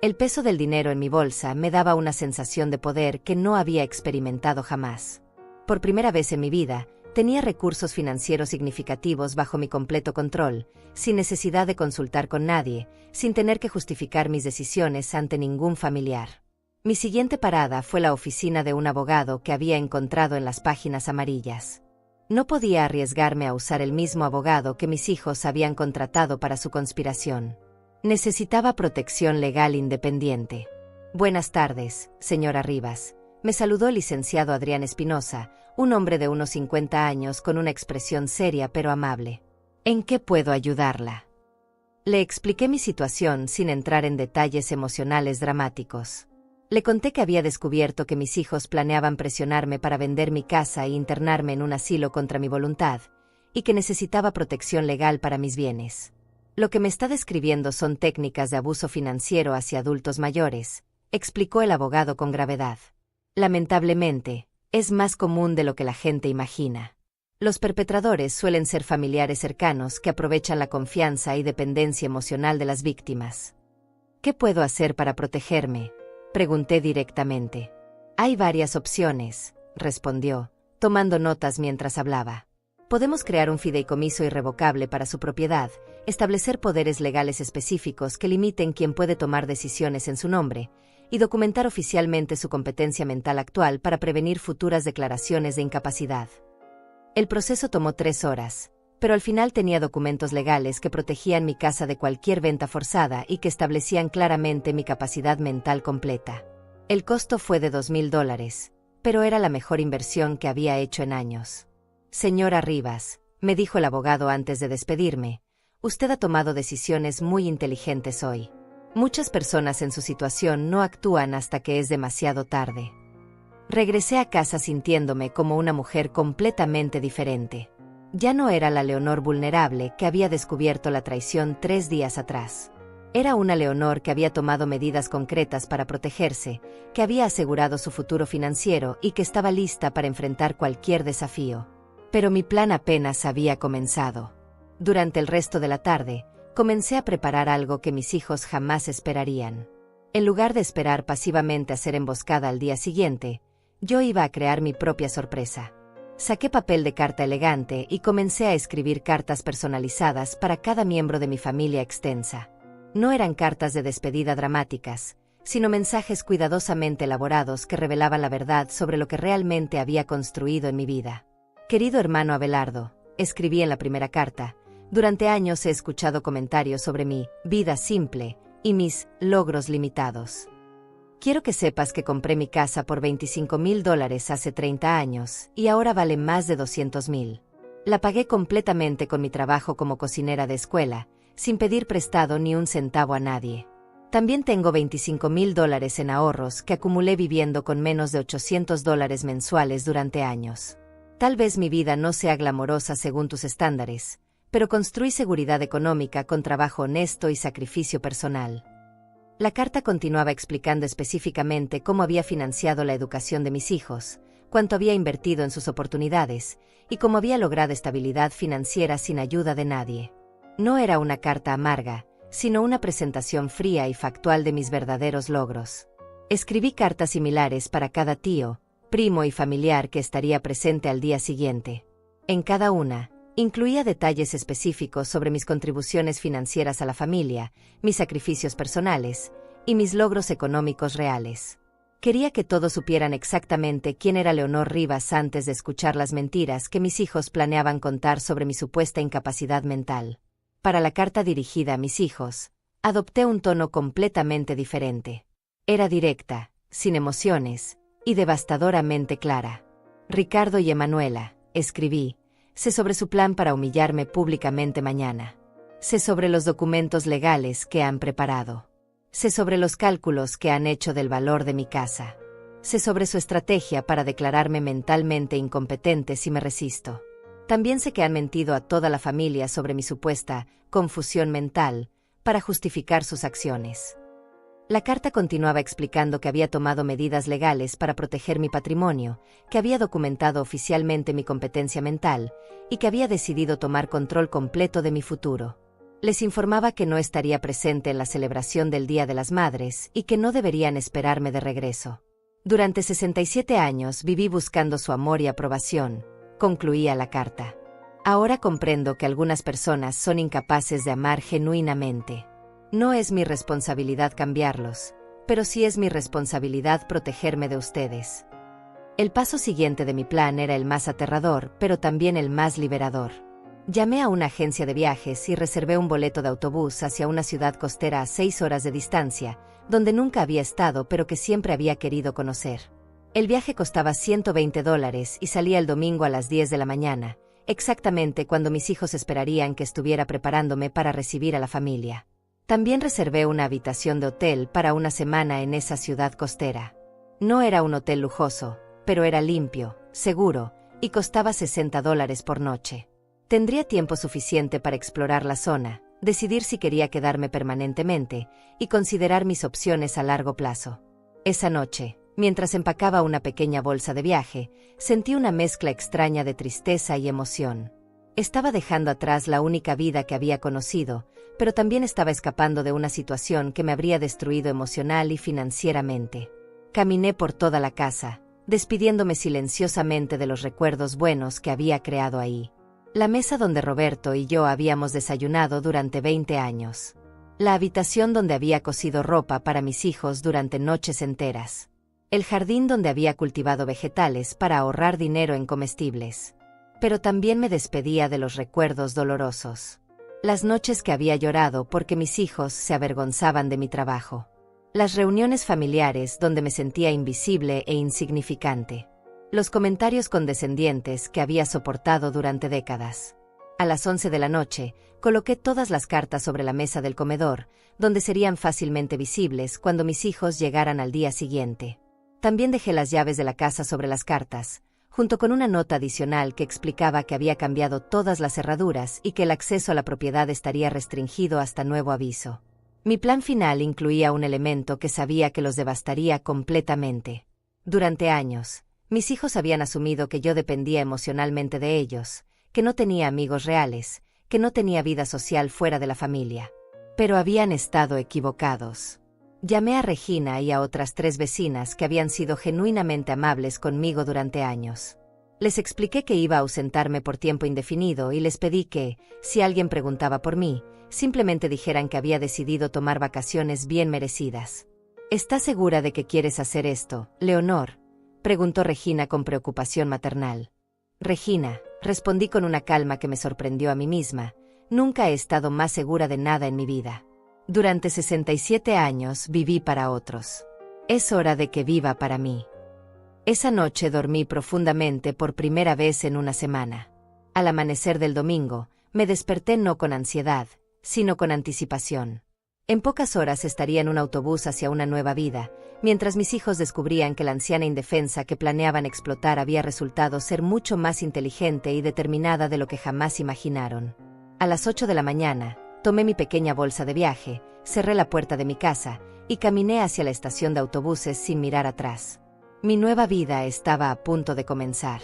El peso del dinero en mi bolsa me daba una sensación de poder que no había experimentado jamás. Por primera vez en mi vida, tenía recursos financieros significativos bajo mi completo control, sin necesidad de consultar con nadie, sin tener que justificar mis decisiones ante ningún familiar. Mi siguiente parada fue la oficina de un abogado que había encontrado en las páginas amarillas. No podía arriesgarme a usar el mismo abogado que mis hijos habían contratado para su conspiración. Necesitaba protección legal independiente. Buenas tardes, señora Rivas. Me saludó el licenciado Adrián Espinosa, un hombre de unos 50 años con una expresión seria pero amable. ¿En qué puedo ayudarla? Le expliqué mi situación sin entrar en detalles emocionales dramáticos. Le conté que había descubierto que mis hijos planeaban presionarme para vender mi casa e internarme en un asilo contra mi voluntad, y que necesitaba protección legal para mis bienes. Lo que me está describiendo son técnicas de abuso financiero hacia adultos mayores, explicó el abogado con gravedad. Lamentablemente, es más común de lo que la gente imagina. Los perpetradores suelen ser familiares cercanos que aprovechan la confianza y dependencia emocional de las víctimas. ¿Qué puedo hacer para protegerme?, pregunté directamente. Hay varias opciones, respondió, tomando notas mientras hablaba. Podemos crear un fideicomiso irrevocable para su propiedad, establecer poderes legales específicos que limiten quién puede tomar decisiones en su nombre, y documentar oficialmente su competencia mental actual para prevenir futuras declaraciones de incapacidad. El proceso tomó 3 horas, pero al final tenía documentos legales que protegían mi casa de cualquier venta forzada y que establecían claramente mi capacidad mental completa. El costo fue de $2,000, pero era la mejor inversión que había hecho en años. Señora Rivas, me dijo el abogado antes de despedirme, usted ha tomado decisiones muy inteligentes hoy. Muchas personas en su situación no actúan hasta que es demasiado tarde. Regresé a casa sintiéndome como una mujer completamente diferente. Ya no era la Leonor vulnerable que había descubierto la traición 3 días atrás. Era una Leonor que había tomado medidas concretas para protegerse, que había asegurado su futuro financiero y que estaba lista para enfrentar cualquier desafío. Pero mi plan apenas había comenzado. Durante el resto de la tarde, comencé a preparar algo que mis hijos jamás esperarían. En lugar de esperar pasivamente a ser emboscada al día siguiente, yo iba a crear mi propia sorpresa. Saqué papel de carta elegante y comencé a escribir cartas personalizadas para cada miembro de mi familia extensa. No eran cartas de despedida dramáticas, sino mensajes cuidadosamente elaborados que revelaban la verdad sobre lo que realmente había construido en mi vida. Querido hermano Abelardo, escribí en la primera carta, durante años he escuchado comentarios sobre mi vida simple y mis logros limitados. Quiero que sepas que compré mi casa por $25,000 hace 30 años y ahora vale más de $200,000. La pagué completamente con mi trabajo como cocinera de escuela, sin pedir prestado ni un centavo a nadie. También tengo $25,000 en ahorros que acumulé viviendo con menos de $800 mensuales durante años. Tal vez mi vida no sea glamorosa según tus estándares, pero construí seguridad económica con trabajo honesto y sacrificio personal. La carta continuaba explicando específicamente cómo había financiado la educación de mis hijos, cuánto había invertido en sus oportunidades, y cómo había logrado estabilidad financiera sin ayuda de nadie. No era una carta amarga, sino una presentación fría y factual de mis verdaderos logros. Escribí cartas similares para cada tío, primo y familiar que estaría presente al día siguiente. En cada una, incluía detalles específicos sobre mis contribuciones financieras a la familia, mis sacrificios personales y mis logros económicos reales. Quería que todos supieran exactamente quién era Leonor Rivas antes de escuchar las mentiras que mis hijos planeaban contar sobre mi supuesta incapacidad mental. Para la carta dirigida a mis hijos, adopté un tono completamente diferente. Era directa, sin emociones, y devastadoramente clara. Ricardo y Emanuela, escribí, sé sobre su plan para humillarme públicamente mañana. Sé sobre los documentos legales que han preparado. Sé sobre los cálculos que han hecho del valor de mi casa. Sé sobre su estrategia para declararme mentalmente incompetente si me resisto. También sé que han mentido a toda la familia sobre mi supuesta confusión mental para justificar sus acciones. La carta continuaba explicando que había tomado medidas legales para proteger mi patrimonio, que había documentado oficialmente mi competencia mental y que había decidido tomar control completo de mi futuro. Les informaba que no estaría presente en la celebración del Día de las Madres y que no deberían esperarme de regreso. Durante 67 años viví buscando su amor y aprobación, concluía la carta. Ahora comprendo que algunas personas son incapaces de amar genuinamente. No es mi responsabilidad cambiarlos, pero sí es mi responsabilidad protegerme de ustedes. El paso siguiente de mi plan era el más aterrador, pero también el más liberador. Llamé a una agencia de viajes y reservé un boleto de autobús hacia una ciudad costera a 6 horas de distancia, donde nunca había estado pero que siempre había querido conocer. El viaje costaba $120 y salía el domingo a las 10 de la mañana, exactamente cuando mis hijos esperarían que estuviera preparándome para recibir a la familia. También reservé una habitación de hotel para una semana en esa ciudad costera. No era un hotel lujoso, pero era limpio, seguro, y costaba $60 por noche. Tendría tiempo suficiente para explorar la zona, decidir si quería quedarme permanentemente y considerar mis opciones a largo plazo. Esa noche, mientras empacaba una pequeña bolsa de viaje, sentí una mezcla extraña de tristeza y emoción. Estaba dejando atrás la única vida que había conocido, pero también estaba escapando de una situación que me habría destruido emocional y financieramente. Caminé por toda la casa, despidiéndome silenciosamente de los recuerdos buenos que había creado ahí. La mesa donde Roberto y yo habíamos desayunado durante 20 años. La habitación donde había cosido ropa para mis hijos durante noches enteras. El jardín donde había cultivado vegetales para ahorrar dinero en comestibles. Pero también me despedía de los recuerdos dolorosos. Las noches que había llorado porque mis hijos se avergonzaban de mi trabajo. Las reuniones familiares donde me sentía invisible e insignificante. Los comentarios condescendientes que había soportado durante décadas. A las 11 de la noche, coloqué todas las cartas sobre la mesa del comedor, donde serían fácilmente visibles cuando mis hijos llegaran al día siguiente. También dejé las llaves de la casa sobre las cartas, junto con una nota adicional que explicaba que había cambiado todas las cerraduras y que el acceso a la propiedad estaría restringido hasta nuevo aviso. Mi plan final incluía un elemento que sabía que los devastaría completamente. Durante años, mis hijos habían asumido que yo dependía emocionalmente de ellos, que no tenía amigos reales, que no tenía vida social fuera de la familia. Pero habían estado equivocados. Llamé a Regina y a otras 3 vecinas que habían sido genuinamente amables conmigo durante años. Les expliqué que iba a ausentarme por tiempo indefinido y les pedí que, si alguien preguntaba por mí, simplemente dijeran que había decidido tomar vacaciones bien merecidas. ¿Estás segura de que quieres hacer esto, Leonor?, preguntó Regina con preocupación maternal. Regina, respondí con una calma que me sorprendió a mí misma, nunca he estado más segura de nada en mi vida. Durante 67 años viví para otros. Es hora de que viva para mí. Esa noche dormí profundamente por primera vez en una semana. Al amanecer del domingo, me desperté no con ansiedad, sino con anticipación. En pocas horas estaría en un autobús hacia una nueva vida, mientras mis hijos descubrían que la anciana indefensa que planeaban explotar había resultado ser mucho más inteligente y determinada de lo que jamás imaginaron. A las 8 de la mañana, tomé mi pequeña bolsa de viaje, cerré la puerta de mi casa y caminé hacia la estación de autobuses sin mirar atrás. Mi nueva vida estaba a punto de comenzar.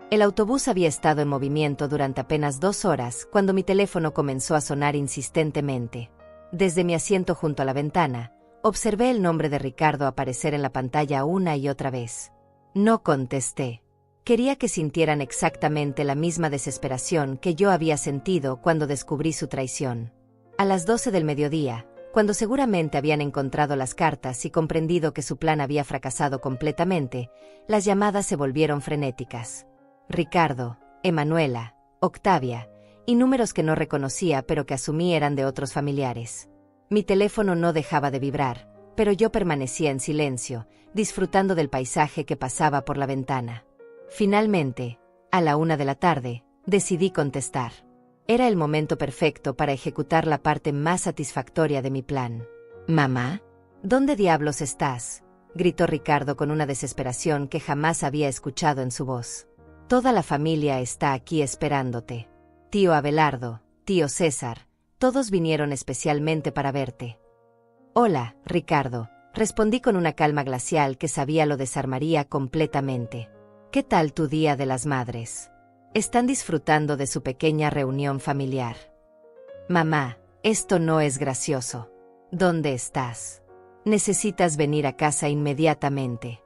El autobús había estado en movimiento durante apenas 2 horas cuando mi teléfono comenzó a sonar insistentemente. Desde mi asiento junto a la ventana, observé el nombre de Ricardo aparecer en la pantalla una y otra vez. No contesté. Quería que sintieran exactamente la misma desesperación que yo había sentido cuando descubrí su traición. A las 12 del mediodía, cuando seguramente habían encontrado las cartas y comprendido que su plan había fracasado completamente, las llamadas se volvieron frenéticas. Ricardo, Emanuela, Octavia, y números que no reconocía pero que asumí eran de otros familiares. Mi teléfono no dejaba de vibrar, pero yo permanecía en silencio, disfrutando del paisaje que pasaba por la ventana. Finalmente, a la 1 de la tarde, decidí contestar. Era el momento perfecto para ejecutar la parte más satisfactoria de mi plan. «Mamá, ¿dónde diablos estás?», gritó Ricardo con una desesperación que jamás había escuchado en su voz. Toda la familia está aquí esperándote. Tío Abelardo, tío César, todos vinieron especialmente para verte. Hola, Ricardo, respondí con una calma glacial que sabía lo desarmaría completamente. ¿Qué tal tu Día de las Madres? Están disfrutando de su pequeña reunión familiar. Mamá, esto no es gracioso. ¿Dónde estás? Necesitas venir a casa inmediatamente.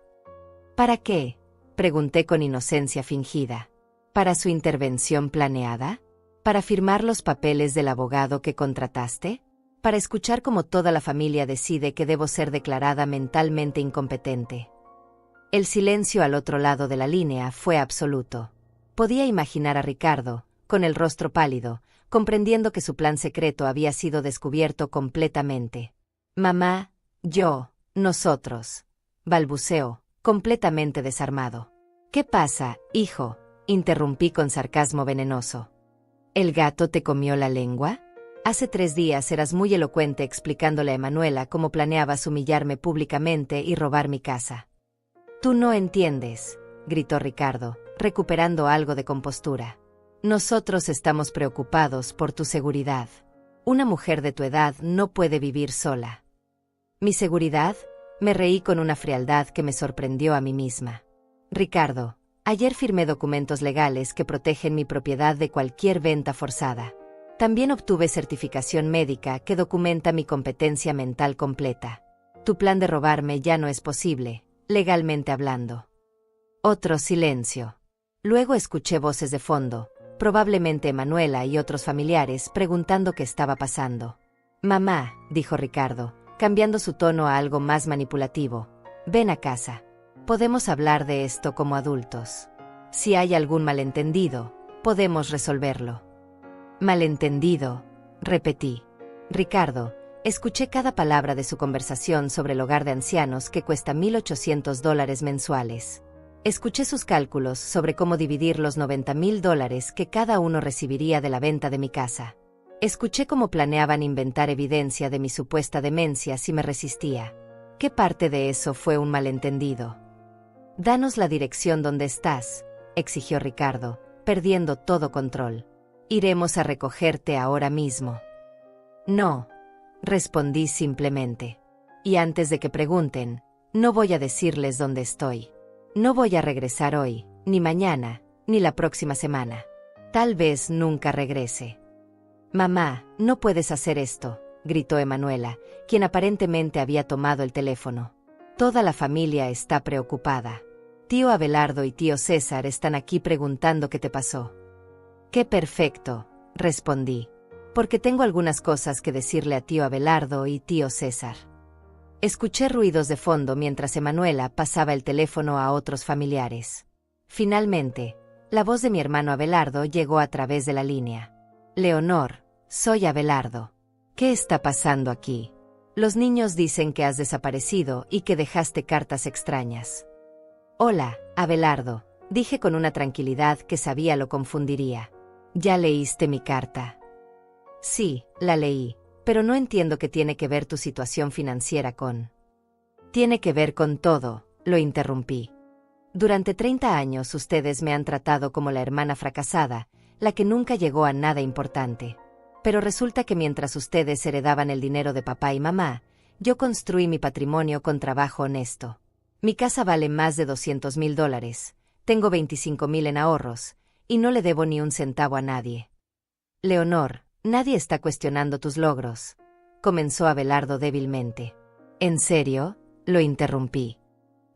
¿Para qué? Pregunté con inocencia fingida. ¿Para su intervención planeada? ¿Para firmar los papeles del abogado que contrataste? ¿Para escuchar cómo toda la familia decide que debo ser declarada mentalmente incompetente? El silencio al otro lado de la línea fue absoluto. Podía imaginar a Ricardo, con el rostro pálido, comprendiendo que su plan secreto había sido descubierto completamente. Mamá, yo, nosotros, balbuceó, completamente desarmado. ¿Qué pasa, hijo? Interrumpí con sarcasmo venenoso. ¿El gato te comió la lengua? Hace 3 días eras muy elocuente explicándole a Emanuela cómo planeabas humillarme públicamente y robar mi casa. Tú no entiendes, gritó Ricardo, recuperando algo de compostura. Nosotros estamos preocupados por tu seguridad. Una mujer de tu edad no puede vivir sola. ¿Mi seguridad? Me reí con una frialdad que me sorprendió a mí misma. Ricardo, ayer firmé documentos legales que protegen mi propiedad de cualquier venta forzada. También obtuve certificación médica que documenta mi competencia mental completa. Tu plan de robarme ya no es posible, legalmente hablando. Otro silencio. Luego escuché voces de fondo, probablemente Emanuela y otros familiares preguntando qué estaba pasando. Mamá, dijo Ricardo, cambiando su tono a algo más manipulativo. Ven a casa. Podemos hablar de esto como adultos. Si hay algún malentendido, podemos resolverlo. Malentendido, repetí. Ricardo, escuché cada palabra de su conversación sobre el hogar de ancianos que cuesta $1,800 mensuales. Escuché sus cálculos sobre cómo dividir los $90,000 que cada uno recibiría de la venta de mi casa. Escuché cómo planeaban inventar evidencia de mi supuesta demencia si me resistía. ¿Qué parte de eso fue un malentendido? Danos la dirección donde estás, exigió Ricardo, perdiendo todo control. Iremos a recogerte ahora mismo. No, respondí simplemente. Y antes de que pregunten, no voy a decirles dónde estoy. No voy a regresar hoy, ni mañana, ni la próxima semana. Tal vez nunca regrese. Mamá, no puedes hacer esto, gritó Emanuela, quien aparentemente había tomado el teléfono. Toda la familia está preocupada. Tío Abelardo y tío César están aquí preguntando qué te pasó. Qué perfecto, respondí, porque tengo algunas cosas que decirle a tío Abelardo y tío César. Escuché ruidos de fondo mientras Emanuela pasaba el teléfono a otros familiares. Finalmente, la voz de mi hermano Abelardo llegó a través de la línea. Leonor, soy Abelardo. ¿Qué está pasando aquí? Los niños dicen que has desaparecido y que dejaste cartas extrañas. Hola, Abelardo, dije con una tranquilidad que sabía lo confundiría. ¿Ya leíste mi carta? Sí, la leí, pero no entiendo qué tiene que ver tu situación financiera con... Tiene que ver con todo, lo interrumpí. Durante 30 años ustedes me han tratado como la hermana fracasada, la que nunca llegó a nada importante. Pero resulta que mientras ustedes heredaban el dinero de papá y mamá, yo construí mi patrimonio con trabajo honesto. Mi casa vale más de $200,000, tengo 25,000 en ahorros, y no le debo ni un centavo a nadie. Leonor, nadie está cuestionando tus logros, comenzó Abelardo débilmente. ¿En serio? Lo interrumpí.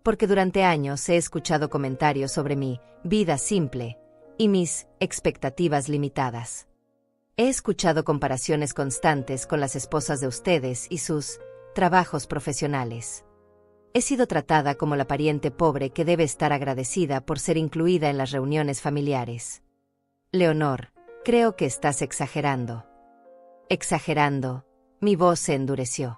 Porque durante años he escuchado comentarios sobre mi vida simple y mis expectativas limitadas. He escuchado comparaciones constantes con las esposas de ustedes y sus trabajos profesionales. He sido tratada como la pariente pobre que debe estar agradecida por ser incluida en las reuniones familiares. Leonor, creo que estás exagerando. Exagerando. Mi voz se endureció.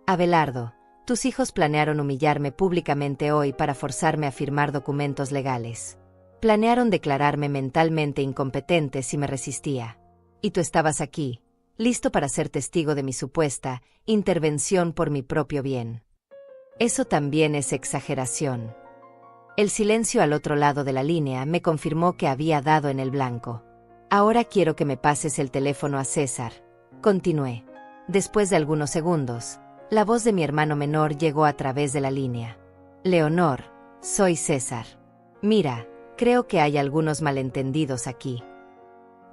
Abelardo, tus hijos planearon humillarme públicamente hoy para forzarme a firmar documentos legales. Planearon declararme mentalmente incompetente si me resistía. Y tú estabas aquí, listo para ser testigo de mi supuesta intervención por mi propio bien. Eso también es exageración. El silencio al otro lado de la línea me confirmó que había dado en el blanco. Ahora quiero que me pases el teléfono a César. Continué. Después de algunos segundos, la voz de mi hermano menor llegó a través de la línea. Leonor, soy César. Mira, creo que hay algunos malentendidos aquí.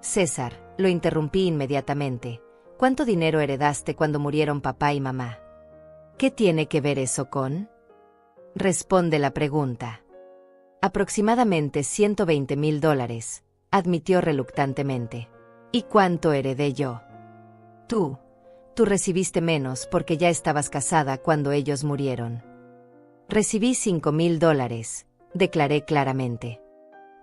César, lo interrumpí inmediatamente. ¿Cuánto dinero heredaste cuando murieron papá y mamá? ¿Qué tiene que ver eso con? Responde la pregunta. Aproximadamente $120,000, admitió reluctantemente. ¿Y cuánto heredé yo? Tú recibiste menos porque ya estabas casada cuando ellos murieron. Recibí $5,000, declaré claramente.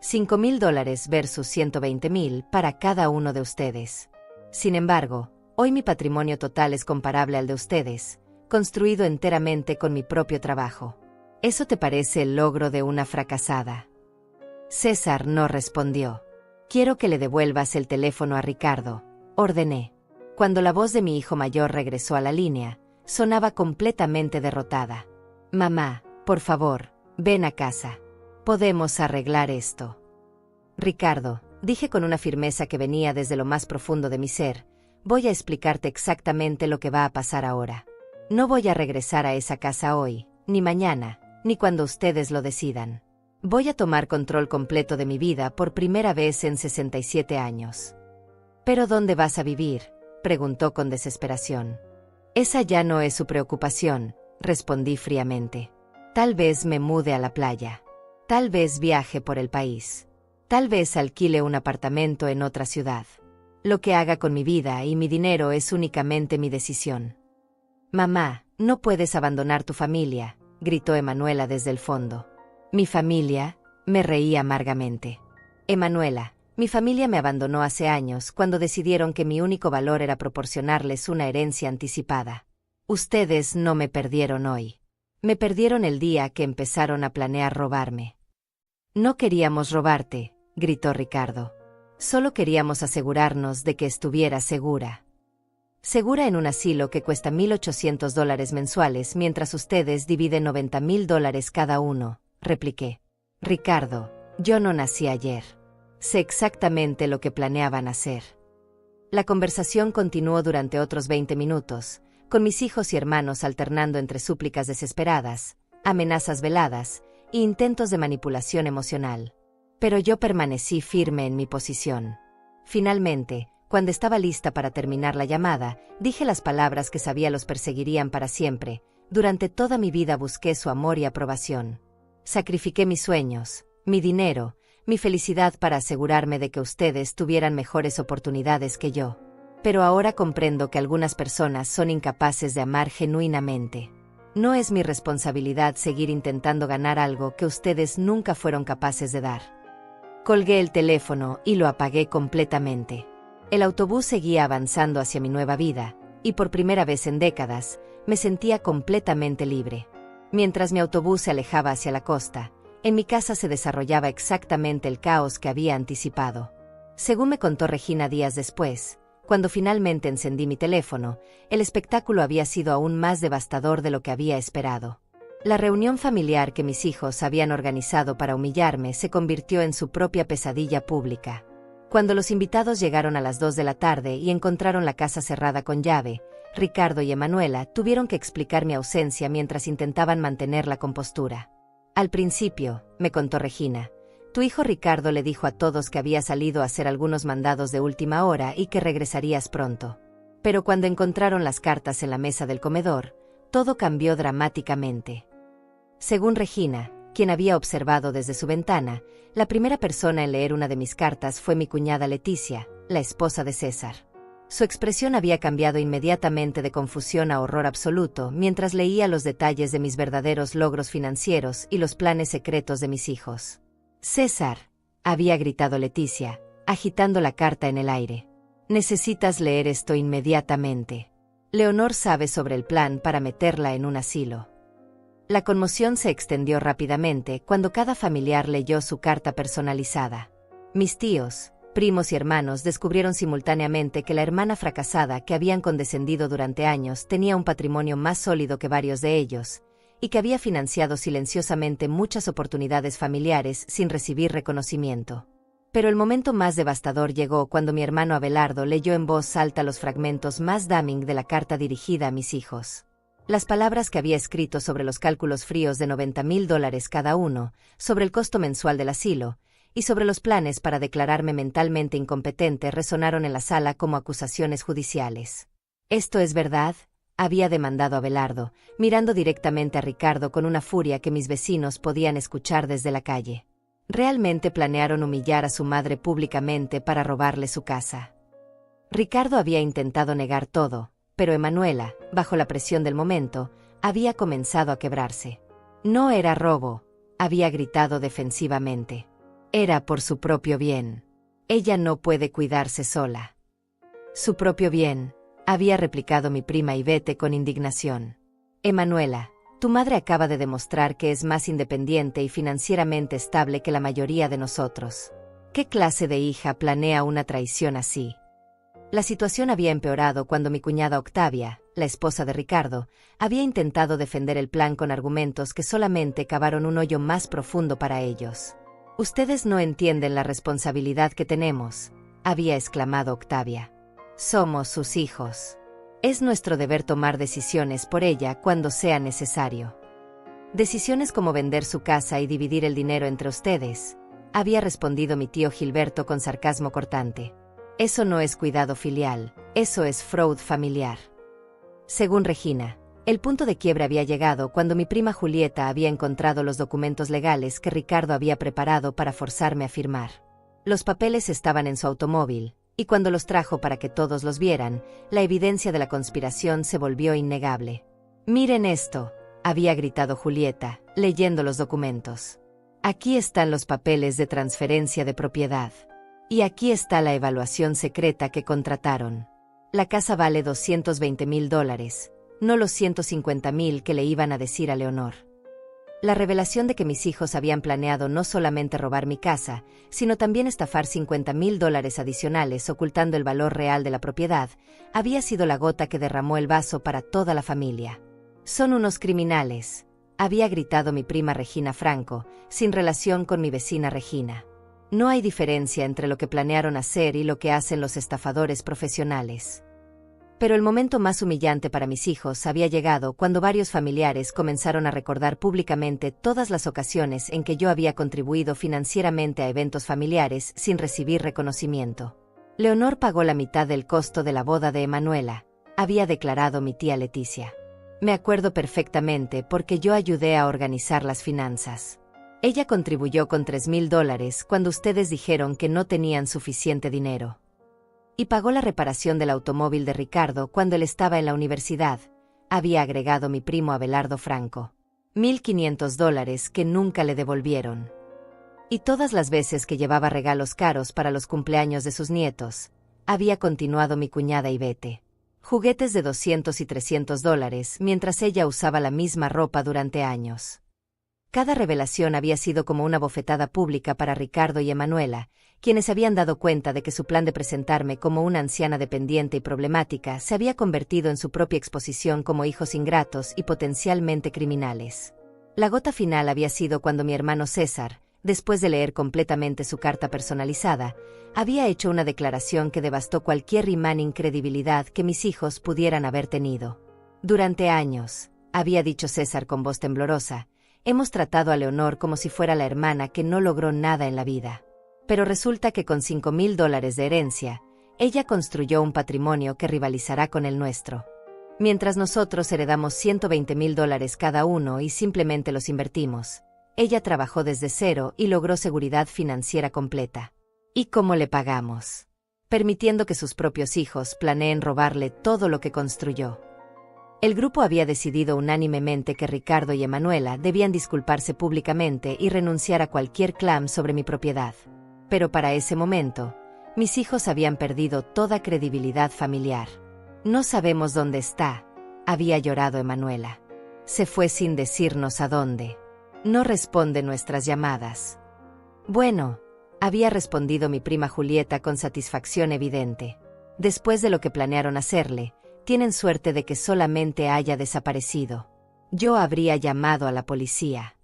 $5,000 versus $120,000 para cada uno de ustedes. Sin embargo, hoy mi patrimonio total es comparable al de ustedes, construido enteramente con mi propio trabajo. ¿Eso te parece el logro de una fracasada? César no respondió. Quiero que le devuelvas el teléfono a Ricardo, ordené. Cuando la voz de mi hijo mayor regresó a la línea, sonaba completamente derrotada. Mamá, por favor, ven a casa. Podemos arreglar esto. Ricardo, dije con una firmeza que venía desde lo más profundo de mi ser, voy a explicarte exactamente lo que va a pasar ahora. No voy a regresar a esa casa hoy, ni mañana, ni cuando ustedes lo decidan. Voy a tomar control completo de mi vida por primera vez en 67 años. ¿Pero dónde vas a vivir?, preguntó con desesperación. Esa ya no es su preocupación, respondí fríamente. Tal vez me mude a la playa. Tal vez viaje por el país. Tal vez alquile un apartamento en otra ciudad. Lo que haga con mi vida y mi dinero es únicamente mi decisión. Mamá, no puedes abandonar tu familia, gritó Emanuela desde el fondo. ¿Mi familia?, me reí amargamente. Emanuela, mi familia me abandonó hace años cuando decidieron que mi único valor era proporcionarles una herencia anticipada. Ustedes no me perdieron hoy. Me perdieron el día que empezaron a planear robarme. No queríamos robarte, gritó Ricardo. Solo queríamos asegurarnos de que estuvieras segura. Segura en un asilo que cuesta $1,800 mensuales mientras ustedes dividen $90,000 cada uno, repliqué. Ricardo, yo no nací ayer. Sé exactamente lo que planeaban hacer. La conversación continuó durante otros 20 minutos, con mis hijos y hermanos alternando entre súplicas desesperadas, amenazas veladas e intentos de manipulación emocional. Pero yo permanecí firme en mi posición. Finalmente, cuando estaba lista para terminar la llamada, dije las palabras que sabía los perseguirían para siempre. Durante toda mi vida busqué su amor y aprobación. Sacrifiqué mis sueños, mi dinero, mi felicidad para asegurarme de que ustedes tuvieran mejores oportunidades que yo. Pero ahora comprendo que algunas personas son incapaces de amar genuinamente. No es mi responsabilidad seguir intentando ganar algo que ustedes nunca fueron capaces de dar. Colgué el teléfono y lo apagué completamente. El autobús seguía avanzando hacia mi nueva vida, y por primera vez en décadas, me sentía completamente libre. Mientras mi autobús se alejaba hacia la costa, en mi casa se desarrollaba exactamente el caos que había anticipado. Según me contó Regina días después, cuando finalmente encendí mi teléfono, el espectáculo había sido aún más devastador de lo que había esperado. La reunión familiar que mis hijos habían organizado para humillarme se convirtió en su propia pesadilla pública. Cuando los invitados llegaron a las 2 de la tarde y encontraron la casa cerrada con llave, Ricardo y Emanuela tuvieron que explicar mi ausencia mientras intentaban mantener la compostura. Al principio, me contó Regina, tu hijo Ricardo le dijo a todos que había salido a hacer algunos mandados de última hora y que regresarías pronto. Pero cuando encontraron las cartas en la mesa del comedor, todo cambió dramáticamente. Según Regina, quien había observado desde su ventana, la primera persona en leer una de mis cartas fue mi cuñada Leticia, la esposa de César. Su expresión había cambiado inmediatamente de confusión a horror absoluto mientras leía los detalles de mis verdaderos logros financieros y los planes secretos de mis hijos. César, había gritado Leticia, agitando la carta en el aire. Necesitas leer esto inmediatamente. Leonor sabe sobre el plan para meterla en un asilo. La conmoción se extendió rápidamente cuando cada familiar leyó su carta personalizada. Mis tíos, primos y hermanos descubrieron simultáneamente que la hermana fracasada que habían condescendido durante años tenía un patrimonio más sólido que varios de ellos, y que había financiado silenciosamente muchas oportunidades familiares sin recibir reconocimiento. Pero el momento más devastador llegó cuando mi hermano Abelardo leyó en voz alta los fragmentos más damning de la carta dirigida a mis hijos. Las palabras que había escrito sobre los cálculos fríos de $90,000 cada uno, sobre el costo mensual del asilo, y sobre los planes para declararme mentalmente incompetente resonaron en la sala como acusaciones judiciales. «¿Esto es verdad?», había demandado Abelardo, mirando directamente a Ricardo con una furia que mis vecinos podían escuchar desde la calle. Realmente planearon humillar a su madre públicamente para robarle su casa. Ricardo había intentado negar todo, pero Emanuela, bajo la presión del momento, había comenzado a quebrarse. «No era robo», había gritado defensivamente. «Era por su propio bien. Ella no puede cuidarse sola». «Su propio bien», había replicado mi prima Ivete con indignación. «Emanuela, tu madre acaba de demostrar que es más independiente y financieramente estable que la mayoría de nosotros. ¿Qué clase de hija planea una traición así?». La situación había empeorado cuando mi cuñada Octavia, la esposa de Ricardo, había intentado defender el plan con argumentos que solamente cavaron un hoyo más profundo para ellos. «Ustedes no entienden la responsabilidad que tenemos», había exclamado Octavia. «Somos sus hijos. Es nuestro deber tomar decisiones por ella cuando sea necesario. Decisiones como vender su casa y dividir el dinero entre ustedes», había respondido mi tío Gilberto con sarcasmo cortante. «Eso no es cuidado filial, eso es fraude familiar». Según Regina, el punto de quiebre había llegado cuando mi prima Julieta había encontrado los documentos legales que Ricardo había preparado para forzarme a firmar. Los papeles estaban en su automóvil, y cuando los trajo para que todos los vieran, la evidencia de la conspiración se volvió innegable. «Miren esto», había gritado Julieta, leyendo los documentos. «Aquí están los papeles de transferencia de propiedad. Y aquí está la evaluación secreta que contrataron. La casa vale $220,000, no los $150,000 que le iban a decir a Leonor». La revelación de que mis hijos habían planeado no solamente robar mi casa, sino también estafar $50,000 adicionales ocultando el valor real de la propiedad, había sido la gota que derramó el vaso para toda la familia. «Son unos criminales», había gritado mi prima Regina Franco, sin relación con mi vecina Regina. «No hay diferencia entre lo que planearon hacer y lo que hacen los estafadores profesionales». Pero el momento más humillante para mis hijos había llegado cuando varios familiares comenzaron a recordar públicamente todas las ocasiones en que yo había contribuido financieramente a eventos familiares sin recibir reconocimiento. «Leonor pagó la mitad del costo de la boda de Emanuela», había declarado mi tía Leticia. «Me acuerdo perfectamente porque yo ayudé a organizar las finanzas. Ella contribuyó con $3,000 cuando ustedes dijeron que no tenían suficiente dinero. Y pagó la reparación del automóvil de Ricardo cuando él estaba en la universidad», había agregado mi primo Abelardo Franco. $1,500 que nunca le devolvieron. «Y todas las veces que llevaba regalos caros para los cumpleaños de sus nietos», había continuado mi cuñada Ivete. «Juguetes de $200 y $300 mientras ella usaba la misma ropa durante años». Cada revelación había sido como una bofetada pública para Ricardo y Emanuela, quienes habían dado cuenta de que su plan de presentarme como una anciana dependiente y problemática se había convertido en su propia exposición como hijos ingratos y potencialmente criminales. La gota final había sido cuando mi hermano César, después de leer completamente su carta personalizada, había hecho una declaración que devastó cualquier remaining credibilidad que mis hijos pudieran haber tenido. «Durante años», había dicho César con voz temblorosa, «hemos tratado a Leonor como si fuera la hermana que no logró nada en la vida. Pero resulta que con $5,000 de herencia, ella construyó un patrimonio que rivalizará con el nuestro. Mientras nosotros heredamos $120,000 cada uno y simplemente los invertimos, ella trabajó desde cero y logró seguridad financiera completa. ¿Y cómo le pagamos? Permitiendo que sus propios hijos planeen robarle todo lo que construyó». El grupo había decidido unánimemente que Ricardo y Emanuela debían disculparse públicamente y renunciar a cualquier clam sobre mi propiedad. Pero para ese momento, mis hijos habían perdido toda credibilidad familiar. «No sabemos dónde está», había llorado Emanuela. «Se fue sin decirnos a dónde. No responde nuestras llamadas». «Bueno», había respondido mi prima Julieta con satisfacción evidente. «Después de lo que planearon hacerle, tienen suerte de que solamente haya desaparecido. Yo habría llamado a la policía.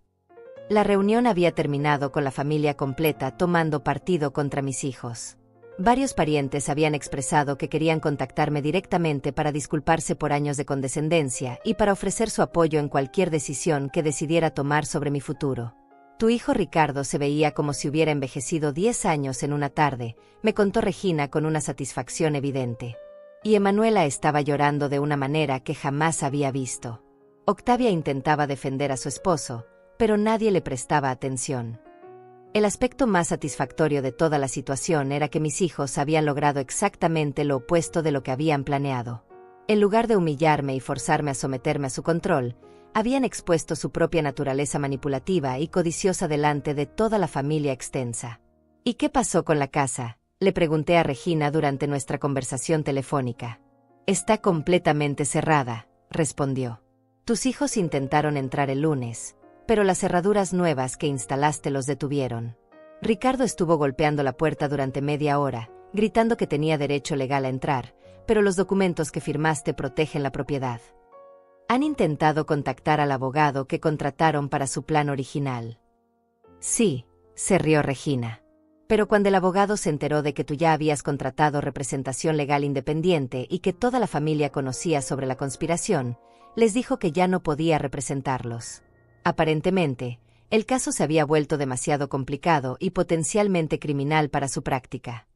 La reunión había terminado con la familia completa tomando partido contra mis hijos. Varios parientes habían expresado que querían contactarme directamente para disculparse por años de condescendencia y para ofrecer su apoyo en cualquier decisión que decidiera tomar sobre mi futuro. Tu hijo Ricardo se veía como si hubiera envejecido 10 años en una tarde, me contó Regina con una satisfacción evidente. Y Emanuela estaba llorando de una manera que jamás había visto. Octavia intentaba defender a su esposo, pero nadie le prestaba atención. El aspecto más satisfactorio de toda la situación era que mis hijos habían logrado exactamente lo opuesto de lo que habían planeado. En lugar de humillarme y forzarme a someterme a su control, habían expuesto su propia naturaleza manipulativa y codiciosa delante de toda la familia extensa. ¿Y qué pasó con la casa?, le pregunté a Regina durante nuestra conversación telefónica. Está completamente cerrada, respondió. Tus hijos intentaron entrar el lunes, pero las cerraduras nuevas que instalaste los detuvieron. Ricardo estuvo golpeando la puerta durante media hora, gritando que tenía derecho legal a entrar, pero los documentos que firmaste protegen la propiedad. ¿Han intentado contactar al abogado que contrataron para su plan original? Sí, se rió Regina. Pero cuando el abogado se enteró de que tú ya habías contratado representación legal independiente y que toda la familia conocía sobre la conspiración, les dijo que ya no podía representarlos. Aparentemente, el caso se había vuelto demasiado complicado y potencialmente criminal para su práctica.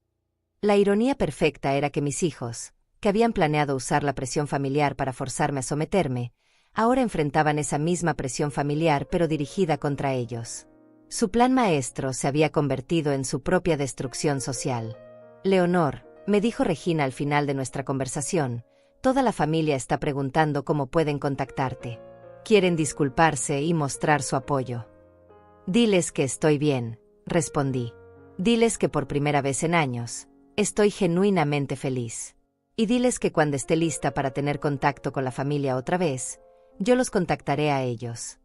La ironía perfecta era que mis hijos, que habían planeado usar la presión familiar para forzarme a someterme, ahora enfrentaban esa misma presión familiar pero dirigida contra ellos. Su plan maestro se había convertido en su propia destrucción social. Leonor, me dijo Regina al final de nuestra conversación, toda la familia está preguntando cómo pueden contactarte. Quieren disculparse y mostrar su apoyo. Diles que estoy bien, respondí. Diles que por primera vez en años, estoy genuinamente feliz. Y diles que cuando esté lista para tener contacto con la familia otra vez, yo los contactaré a ellos.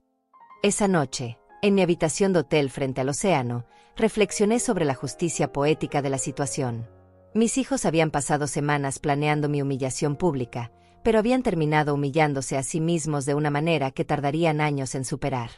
Esa noche, en mi habitación de hotel frente al océano, reflexioné sobre la justicia poética de la situación. Mis hijos habían pasado semanas planeando mi humillación pública, pero habían terminado humillándose a sí mismos de una manera que tardarían años en superar.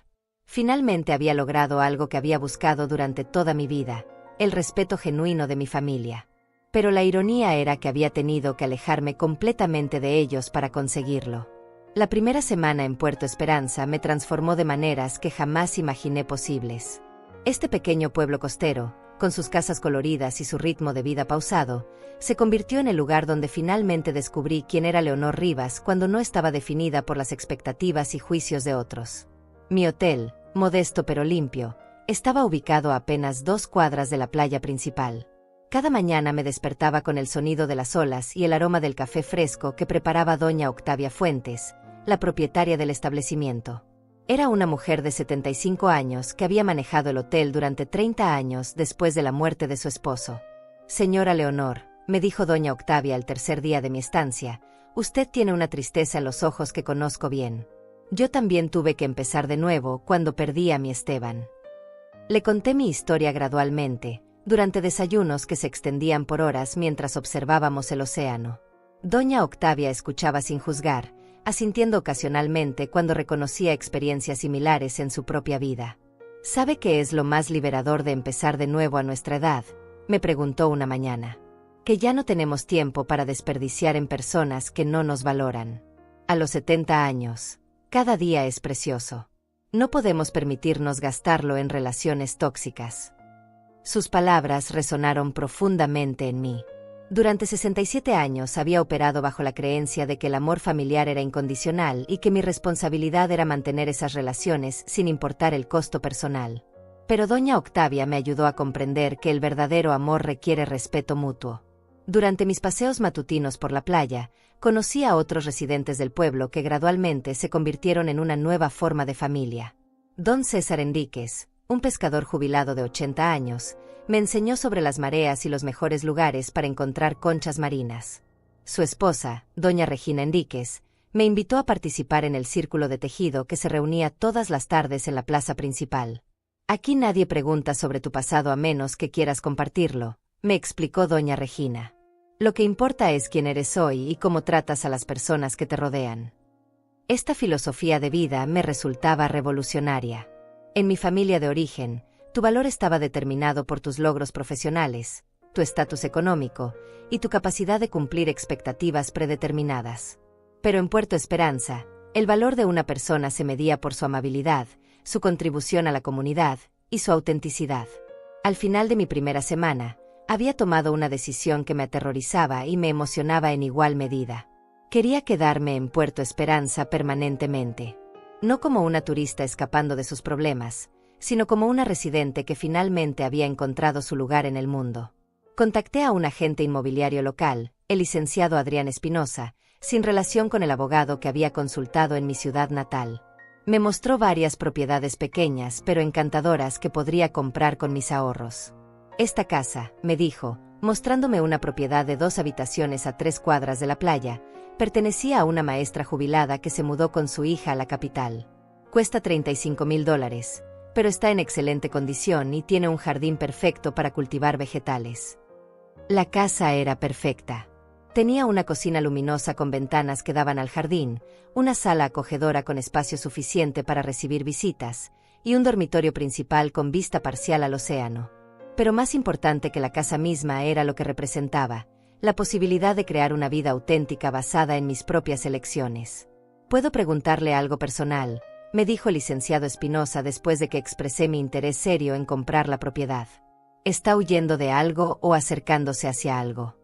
Finalmente había logrado algo que había buscado durante toda mi vida, el respeto genuino de mi familia. Pero la ironía era que había tenido que alejarme completamente de ellos para conseguirlo. La primera semana en Puerto Esperanza me transformó de maneras que jamás imaginé posibles. Este pequeño pueblo costero, con sus casas coloridas y su ritmo de vida pausado, se convirtió en el lugar donde finalmente descubrí quién era Leonor Rivas cuando no estaba definida por las expectativas y juicios de otros. Mi hotel, modesto pero limpio, estaba ubicado a apenas 2 cuadras de la playa principal. Cada mañana me despertaba con el sonido de las olas y el aroma del café fresco que preparaba doña Octavia Fuentes, la propietaria del establecimiento. Era una mujer de 75 años que había manejado el hotel durante 30 años después de la muerte de su esposo. Señora Leonor, me dijo doña Octavia al tercer día de mi estancia, usted tiene una tristeza en los ojos que conozco bien. Yo también tuve que empezar de nuevo cuando perdí a mi Esteban. Le conté mi historia gradualmente, durante desayunos que se extendían por horas mientras observábamos el océano. Doña Octavia escuchaba sin juzgar, asintiendo ocasionalmente cuando reconocía experiencias similares en su propia vida. ¿Sabe qué es lo más liberador de empezar de nuevo a nuestra edad?, me preguntó una mañana. Que ya no tenemos tiempo para desperdiciar en personas que no nos valoran. A los 70 años, cada día es precioso. No podemos permitirnos gastarlo en relaciones tóxicas. Sus palabras resonaron profundamente en mí. Durante 67 años había operado bajo la creencia de que el amor familiar era incondicional y que mi responsabilidad era mantener esas relaciones sin importar el costo personal. Pero doña Octavia me ayudó a comprender que el verdadero amor requiere respeto mutuo. Durante mis paseos matutinos por la playa, conocí a otros residentes del pueblo que gradualmente se convirtieron en una nueva forma de familia. Don César Enríquez, un pescador jubilado de 80 años, me enseñó sobre las mareas y los mejores lugares para encontrar conchas marinas. Su esposa, doña Regina Enríquez, me invitó a participar en el círculo de tejido que se reunía todas las tardes en la plaza principal. Aquí nadie pregunta sobre tu pasado a menos que quieras compartirlo, me explicó doña Regina. Lo que importa es quién eres hoy y cómo tratas a las personas que te rodean. Esta filosofía de vida me resultaba revolucionaria. En mi familia de origen, tu valor estaba determinado por tus logros profesionales, tu estatus económico y tu capacidad de cumplir expectativas predeterminadas. Pero en Puerto Esperanza, el valor de una persona se medía por su amabilidad, su contribución a la comunidad y su autenticidad. Al final de mi primera semana, había tomado una decisión que me aterrorizaba y me emocionaba en igual medida. Quería quedarme en Puerto Esperanza permanentemente. No como una turista escapando de sus problemas, sino como una residente que finalmente había encontrado su lugar en el mundo. Contacté a un agente inmobiliario local, el licenciado Adrián Espinosa, sin relación con el abogado que había consultado en mi ciudad natal. Me mostró varias propiedades pequeñas pero encantadoras que podría comprar con mis ahorros. Esta casa, me dijo, mostrándome una propiedad de 2 habitaciones a 3 cuadras de la playa, pertenecía a una maestra jubilada que se mudó con su hija a la capital. Cuesta $35,000, pero está en excelente condición y tiene un jardín perfecto para cultivar vegetales. La casa era perfecta. Tenía una cocina luminosa con ventanas que daban al jardín, una sala acogedora con espacio suficiente para recibir visitas, y un dormitorio principal con vista parcial al océano. Pero más importante que la casa misma era lo que representaba, la posibilidad de crear una vida auténtica basada en mis propias elecciones. «¿Puedo preguntarle algo personal?», me dijo el licenciado Espinosa después de que expresé mi interés serio en comprar la propiedad. ¿Está huyendo de algo o acercándose hacia algo?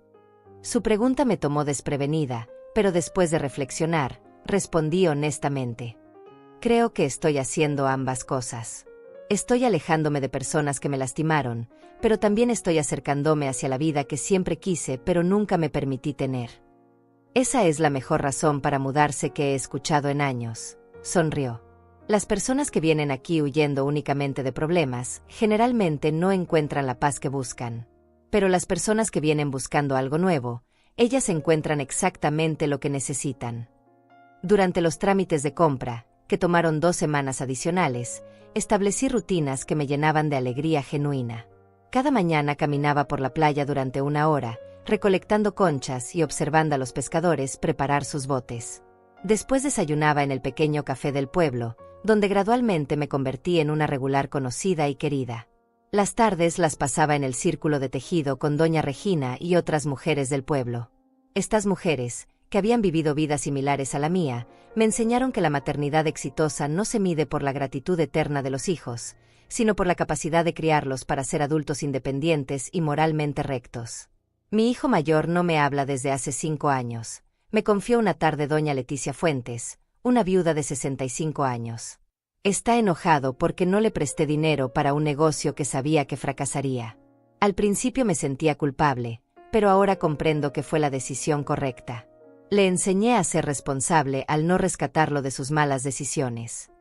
Su pregunta me tomó desprevenida, pero después de reflexionar, respondí honestamente. Creo que estoy haciendo ambas cosas. Estoy alejándome de personas que me lastimaron, pero también estoy acercándome hacia la vida que siempre quise pero nunca me permití tener. Esa es la mejor razón para mudarse que he escuchado en años, sonrió. Las personas que vienen aquí huyendo únicamente de problemas, generalmente no encuentran la paz que buscan. Pero las personas que vienen buscando algo nuevo, ellas encuentran exactamente lo que necesitan. Durante los trámites de compra, que tomaron 2 semanas adicionales, establecí rutinas que me llenaban de alegría genuina. Cada mañana caminaba por la playa durante 1 hora, recolectando conchas y observando a los pescadores preparar sus botes. Después desayunaba en el pequeño café del pueblo, donde gradualmente me convertí en una regular conocida y querida. Las tardes las pasaba en el círculo de tejido con doña Regina y otras mujeres del pueblo. Estas mujeres, que habían vivido vidas similares a la mía, me enseñaron que la maternidad exitosa no se mide por la gratitud eterna de los hijos, sino por la capacidad de criarlos para ser adultos independientes y moralmente rectos. Mi hijo mayor no me habla desde hace 5 años. Me confió una tarde doña Leticia Fuentes, una viuda de 65 años. Está enojado porque no le presté dinero para un negocio que sabía que fracasaría. Al principio me sentía culpable, pero ahora comprendo que fue la decisión correcta. Le enseñé a ser responsable al no rescatarlo de sus malas decisiones.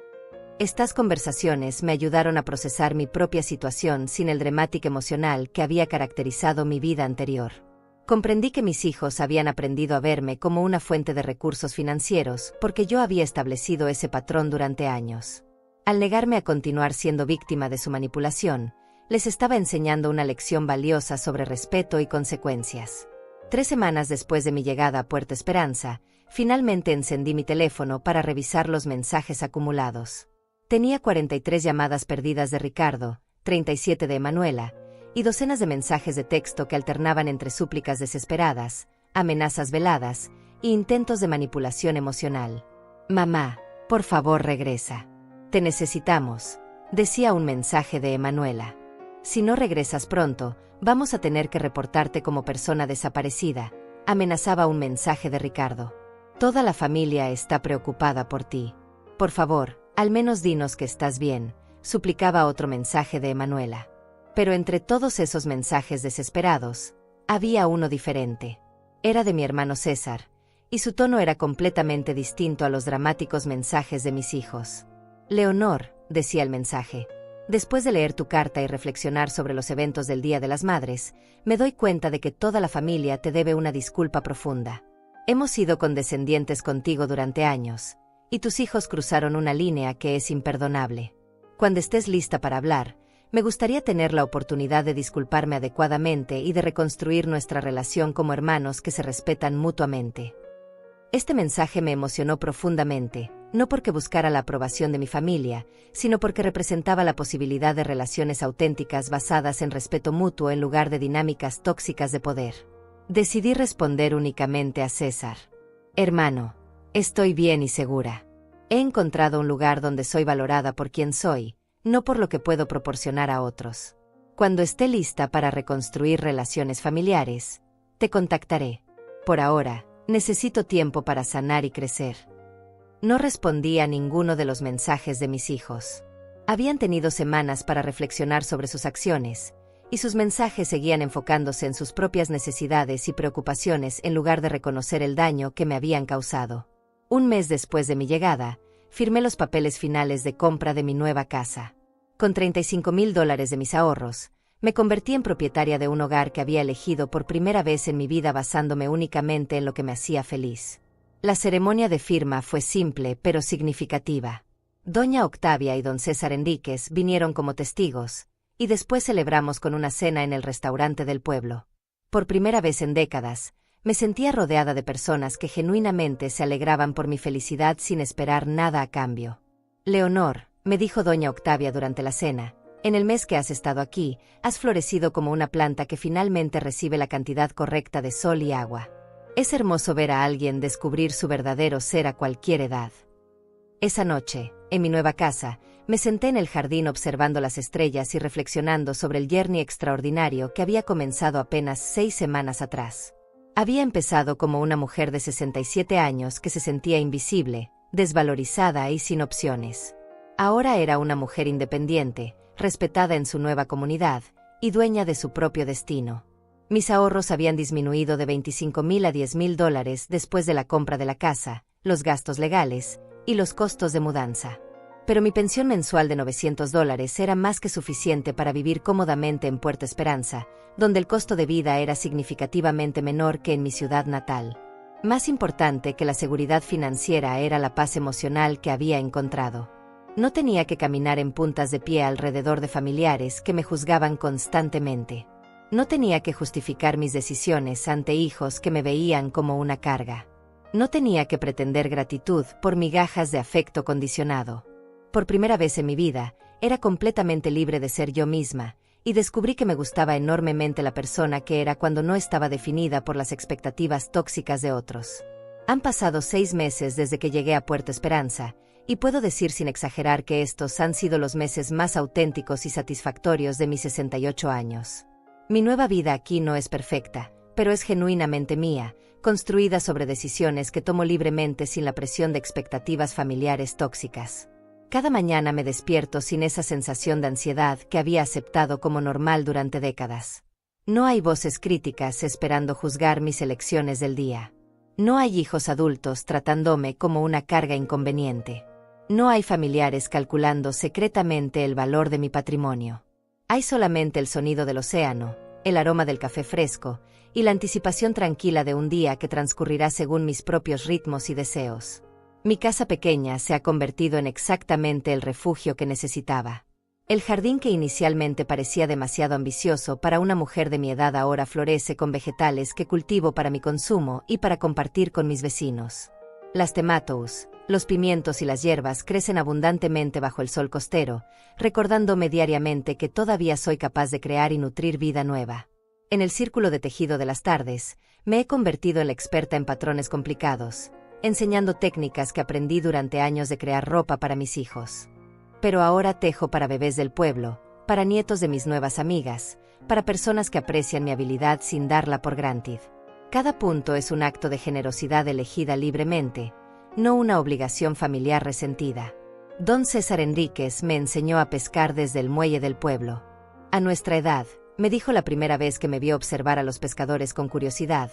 Estas conversaciones me ayudaron a procesar mi propia situación sin el dramático emocional que había caracterizado mi vida anterior. Comprendí que mis hijos habían aprendido a verme como una fuente de recursos financieros porque yo había establecido ese patrón durante años. Al negarme a continuar siendo víctima de su manipulación, les estaba enseñando una lección valiosa sobre respeto y consecuencias. 3 semanas después de mi llegada a Puerto Esperanza, finalmente encendí mi teléfono para revisar los mensajes acumulados. Tenía 43 llamadas perdidas de Ricardo, 37 de Emanuela, y docenas de mensajes de texto que alternaban entre súplicas desesperadas, amenazas veladas e intentos de manipulación emocional. «Mamá, por favor regresa. Te necesitamos», decía un mensaje de Emanuela. «Si no regresas pronto, vamos a tener que reportarte como persona desaparecida», amenazaba un mensaje de Ricardo. «Toda la familia está preocupada por ti. Por favor, al menos dinos que estás bien», suplicaba otro mensaje de Emanuela. Pero entre todos esos mensajes desesperados, había uno diferente. Era de mi hermano César, y su tono era completamente distinto a los dramáticos mensajes de mis hijos. «Leonor», decía el mensaje, «después de leer tu carta y reflexionar sobre los eventos del Día de las Madres, me doy cuenta de que toda la familia te debe una disculpa profunda. Hemos sido condescendientes contigo durante años, y tus hijos cruzaron una línea que es imperdonable. Cuando estés lista para hablar, me gustaría tener la oportunidad de disculparme adecuadamente y de reconstruir nuestra relación como hermanos que se respetan mutuamente». Este mensaje me emocionó profundamente, no porque buscara la aprobación de mi familia, sino porque representaba la posibilidad de relaciones auténticas basadas en respeto mutuo en lugar de dinámicas tóxicas de poder. Decidí responder únicamente a César. Hermano, estoy bien y segura. He encontrado un lugar donde soy valorada por quien soy, no por lo que puedo proporcionar a otros. Cuando esté lista para reconstruir relaciones familiares, te contactaré. Por ahora, necesito tiempo para sanar y crecer. No respondí a ninguno de los mensajes de mis hijos. Habían tenido semanas para reflexionar sobre sus acciones, y sus mensajes seguían enfocándose en sus propias necesidades y preocupaciones en lugar de reconocer el daño que me habían causado. Un mes después de mi llegada, firmé los papeles finales de compra de mi nueva casa. Con $35,000 de mis ahorros, me convertí en propietaria de un hogar que había elegido por primera vez en mi vida basándome únicamente en lo que me hacía feliz. La ceremonia de firma fue simple pero significativa. Doña Octavia y don César Enríquez vinieron como testigos, y después celebramos con una cena en el restaurante del pueblo. Por primera vez en décadas, me sentía rodeada de personas que genuinamente se alegraban por mi felicidad sin esperar nada a cambio. Leonor, me dijo doña Octavia durante la cena, en el mes que has estado aquí, has florecido como una planta que finalmente recibe la cantidad correcta de sol y agua. Es hermoso ver a alguien descubrir su verdadero ser a cualquier edad. Esa noche, en mi nueva casa, me senté en el jardín observando las estrellas y reflexionando sobre el journey extraordinario que había comenzado apenas 6 semanas atrás. Había empezado como una mujer de 67 años que se sentía invisible, desvalorizada y sin opciones. Ahora era una mujer independiente, respetada en su nueva comunidad, y dueña de su propio destino. Mis ahorros habían disminuido de $25,000 a $10,000 después de la compra de la casa, los gastos legales y los costos de mudanza. Pero mi pensión mensual de $900 era más que suficiente para vivir cómodamente en Puerto Esperanza, donde el costo de vida era significativamente menor que en mi ciudad natal. Más importante que la seguridad financiera era la paz emocional que había encontrado. No tenía que caminar en puntas de pie alrededor de familiares que me juzgaban constantemente. No tenía que justificar mis decisiones ante hijos que me veían como una carga. No tenía que pretender gratitud por migajas de afecto condicionado. Por primera vez en mi vida, era completamente libre de ser yo misma, y descubrí que me gustaba enormemente la persona que era cuando no estaba definida por las expectativas tóxicas de otros. Han pasado 6 meses desde que llegué a Puerto Esperanza, y puedo decir sin exagerar que estos han sido los meses más auténticos y satisfactorios de mis 68 años. Mi nueva vida aquí no es perfecta, pero es genuinamente mía, construida sobre decisiones que tomo libremente sin la presión de expectativas familiares tóxicas. Cada mañana me despierto sin esa sensación de ansiedad que había aceptado como normal durante décadas. No hay voces críticas esperando juzgar mis elecciones del día. No hay hijos adultos tratándome como una carga inconveniente. No hay familiares calculando secretamente el valor de mi patrimonio. Hay solamente el sonido del océano, el aroma del café fresco, y la anticipación tranquila de un día que transcurrirá según mis propios ritmos y deseos. Mi casa pequeña se ha convertido en exactamente el refugio que necesitaba. El jardín que inicialmente parecía demasiado ambicioso para una mujer de mi edad ahora florece con vegetales que cultivo para mi consumo y para compartir con mis vecinos. Las tomatoes, los pimientos y las hierbas crecen abundantemente bajo el sol costero, recordándome diariamente que todavía soy capaz de crear y nutrir vida nueva. En el círculo de tejido de las tardes, me he convertido en la experta en patrones complicados, enseñando técnicas que aprendí durante años de crear ropa para mis hijos. Pero ahora tejo para bebés del pueblo, para nietos de mis nuevas amigas, para personas que aprecian mi habilidad sin darla por granted. Cada punto es un acto de generosidad elegida libremente, no una obligación familiar resentida. Don César Enríquez me enseñó a pescar desde el muelle del pueblo. A nuestra edad, me dijo la primera vez que me vio observar a los pescadores con curiosidad,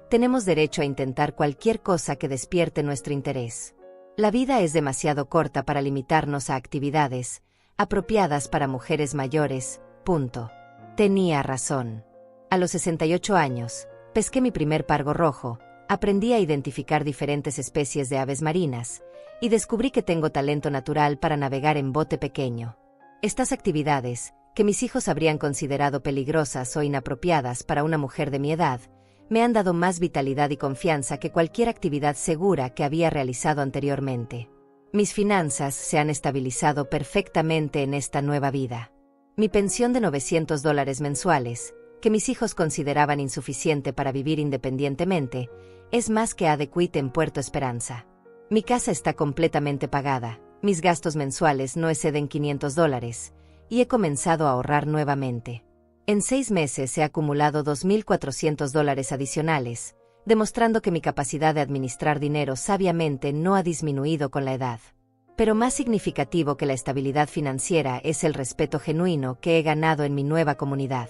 tenemos derecho a intentar cualquier cosa que despierte nuestro interés. La vida es demasiado corta para limitarnos a actividades apropiadas para mujeres mayores, punto. Tenía razón. A los 68 años, pesqué mi primer pargo rojo, aprendí a identificar diferentes especies de aves marinas, y descubrí que tengo talento natural para navegar en bote pequeño. Estas actividades, que mis hijos habrían considerado peligrosas o inapropiadas para una mujer de mi edad, me han dado más vitalidad y confianza que cualquier actividad segura que había realizado anteriormente. Mis finanzas se han estabilizado perfectamente en esta nueva vida. Mi pensión de $900 mensuales, que mis hijos consideraban insuficiente para vivir independientemente, es más que adecuada en Puerto Esperanza. Mi casa está completamente pagada, mis gastos mensuales no exceden $500, y he comenzado a ahorrar nuevamente. En 6 meses he acumulado $2,400 adicionales, demostrando que mi capacidad de administrar dinero sabiamente no ha disminuido con la edad. Pero más significativo que la estabilidad financiera es el respeto genuino que he ganado en mi nueva comunidad.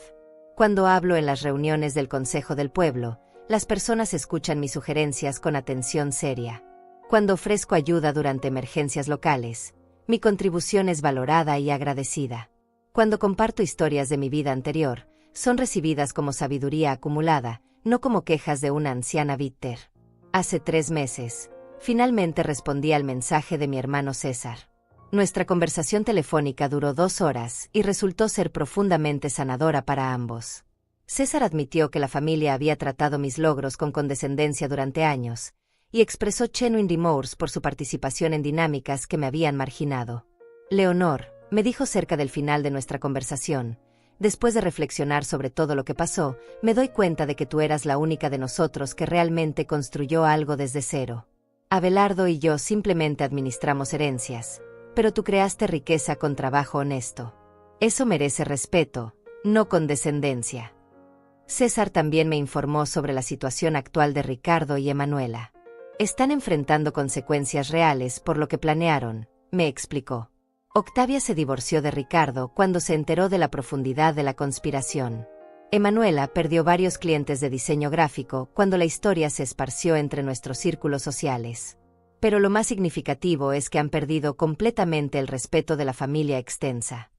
Cuando hablo en las reuniones del Consejo del Pueblo, las personas escuchan mis sugerencias con atención seria. Cuando ofrezco ayuda durante emergencias locales, mi contribución es valorada y agradecida. Cuando comparto historias de mi vida anterior, son recibidas como sabiduría acumulada, no como quejas de una anciana bitter. Hace 3 meses, finalmente respondí al mensaje de mi hermano César. Nuestra conversación telefónica duró 2 horas y resultó ser profundamente sanadora para ambos. César admitió que la familia había tratado mis logros con condescendencia durante años, y expresó genuine remorse por su participación en dinámicas que me habían marginado. Leonor, me dijo cerca del final de nuestra conversación, después de reflexionar sobre todo lo que pasó, me doy cuenta de que tú eras la única de nosotros que realmente construyó algo desde cero. Abelardo y yo simplemente administramos herencias, pero tú creaste riqueza con trabajo honesto. Eso merece respeto, no condescendencia. César también me informó sobre la situación actual de Ricardo y Emanuela. Están enfrentando consecuencias reales por lo que planearon, me explicó. Octavia se divorció de Ricardo cuando se enteró de la profundidad de la conspiración. Emanuela perdió varios clientes de diseño gráfico cuando la historia se esparció entre nuestros círculos sociales. Pero lo más significativo es que han perdido completamente el respeto de la familia extensa.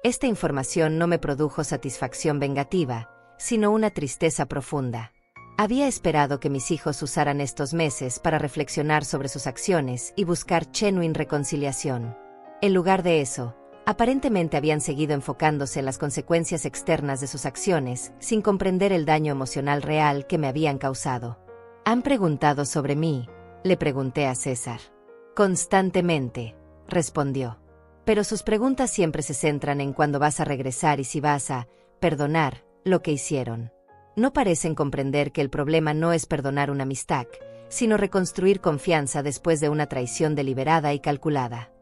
Esta información no me produjo satisfacción vengativa, sino una tristeza profunda. Había esperado que mis hijos usaran estos meses para reflexionar sobre sus acciones y buscar genuine reconciliación. En lugar de eso, aparentemente habían seguido enfocándose en las consecuencias externas de sus acciones, sin comprender el daño emocional real que me habían causado. ¿Han preguntado sobre mí?, le pregunté a César. Constantemente, respondió. Pero sus preguntas siempre se centran en cuándo vas a regresar y si vas a perdonar lo que hicieron. No parecen comprender que el problema no es perdonar una amistad, sino reconstruir confianza después de una traición deliberada y calculada.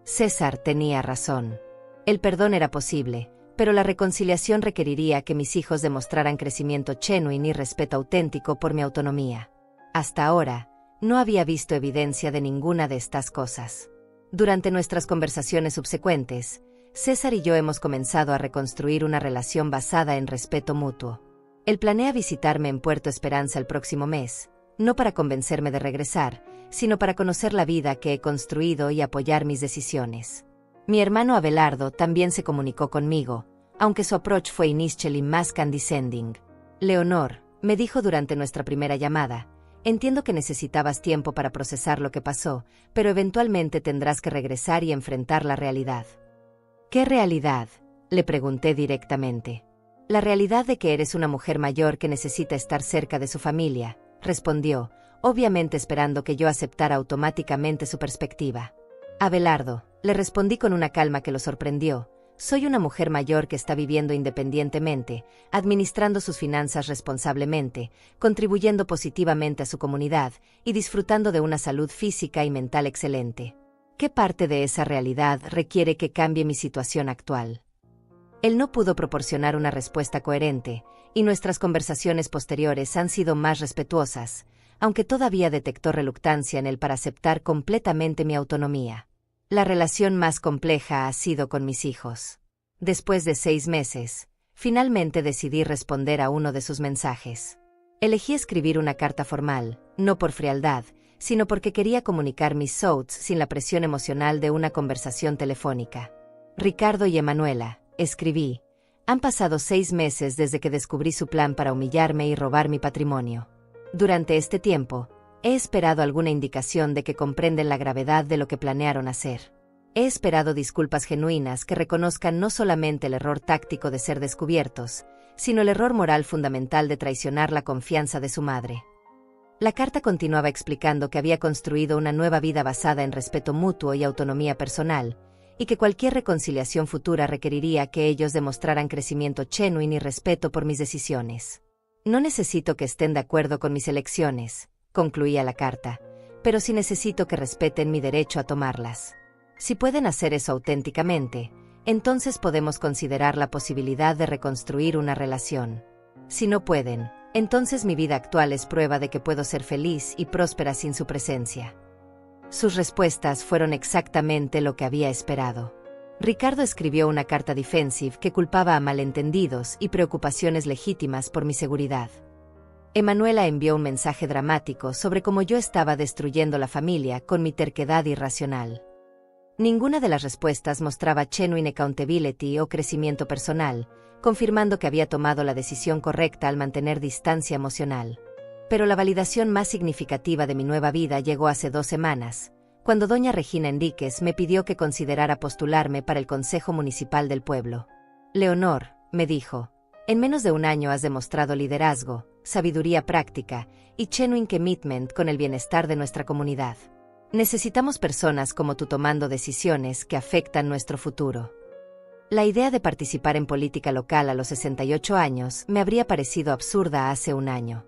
César tenía razón. El perdón era posible, pero la reconciliación requeriría que mis hijos demostraran crecimiento genuino y respeto auténtico por mi autonomía. Hasta ahora, no había visto evidencia de ninguna de estas cosas. Durante nuestras conversaciones subsecuentes, César y yo hemos comenzado a reconstruir una relación basada en respeto mutuo. Él planea visitarme en Puerto Esperanza el próximo mes, no para convencerme de regresar, sino para conocer la vida que he construido y apoyar mis decisiones. Mi hermano Abelardo también se comunicó conmigo, aunque su approach fue initially más condescending. Leonor, me dijo durante nuestra primera llamada, entiendo que necesitabas tiempo para procesar lo que pasó, pero eventualmente tendrás que regresar y enfrentar la realidad. ¿Qué realidad?, le pregunté directamente. La realidad de que eres una mujer mayor que necesita estar cerca de su familia, respondió, obviamente esperando que yo aceptara automáticamente su perspectiva. Abelardo, le respondí con una calma que lo sorprendió, soy una mujer mayor que está viviendo independientemente, administrando sus finanzas responsablemente, contribuyendo positivamente a su comunidad y disfrutando de una salud física y mental excelente. ¿Qué parte de esa realidad requiere que cambie mi situación actual? Él no pudo proporcionar una respuesta coherente, y nuestras conversaciones posteriores han sido más respetuosas, aunque todavía detectó reluctancia en él para aceptar completamente mi autonomía. La relación más compleja ha sido con mis hijos. Después de 6 meses, finalmente decidí responder a uno de sus mensajes. Elegí escribir una carta formal, no por frialdad, sino porque quería comunicar mis thoughts sin la presión emocional de una conversación telefónica. Ricardo y Emanuela, escribí, han pasado 6 meses desde que descubrí su plan para humillarme y robar mi patrimonio. Durante este tiempo, he esperado alguna indicación de que comprenden la gravedad de lo que planearon hacer. He esperado disculpas genuinas que reconozcan no solamente el error táctico de ser descubiertos, sino el error moral fundamental de traicionar la confianza de su madre. La carta continuaba explicando que había construido una nueva vida basada en respeto mutuo y autonomía personal, y que cualquier reconciliación futura requeriría que ellos demostraran crecimiento genuino y respeto por mis decisiones. No necesito que estén de acuerdo con mis elecciones, concluía la carta, pero sí necesito que respeten mi derecho a tomarlas. Si pueden hacer eso auténticamente, entonces podemos considerar la posibilidad de reconstruir una relación. Si no pueden, entonces mi vida actual es prueba de que puedo ser feliz y próspera sin su presencia. Sus respuestas fueron exactamente lo que había esperado. Ricardo escribió una carta defensive que culpaba a malentendidos y preocupaciones legítimas por mi seguridad. Emanuela envió un mensaje dramático sobre cómo yo estaba destruyendo la familia con mi terquedad irracional. Ninguna de las respuestas mostraba genuine accountability o crecimiento personal, confirmando que había tomado la decisión correcta al mantener distancia emocional. Pero la validación más significativa de mi nueva vida llegó hace 2 semanas, cuando doña Regina Enríquez me pidió que considerara postularme para el Consejo Municipal del pueblo. Leonor, me dijo, en menos de un año has demostrado liderazgo, sabiduría práctica y genuine commitment con el bienestar de nuestra comunidad. Necesitamos personas como tú tomando decisiones que afectan nuestro futuro. La idea de participar en política local a los 68 años me habría parecido absurda hace un año.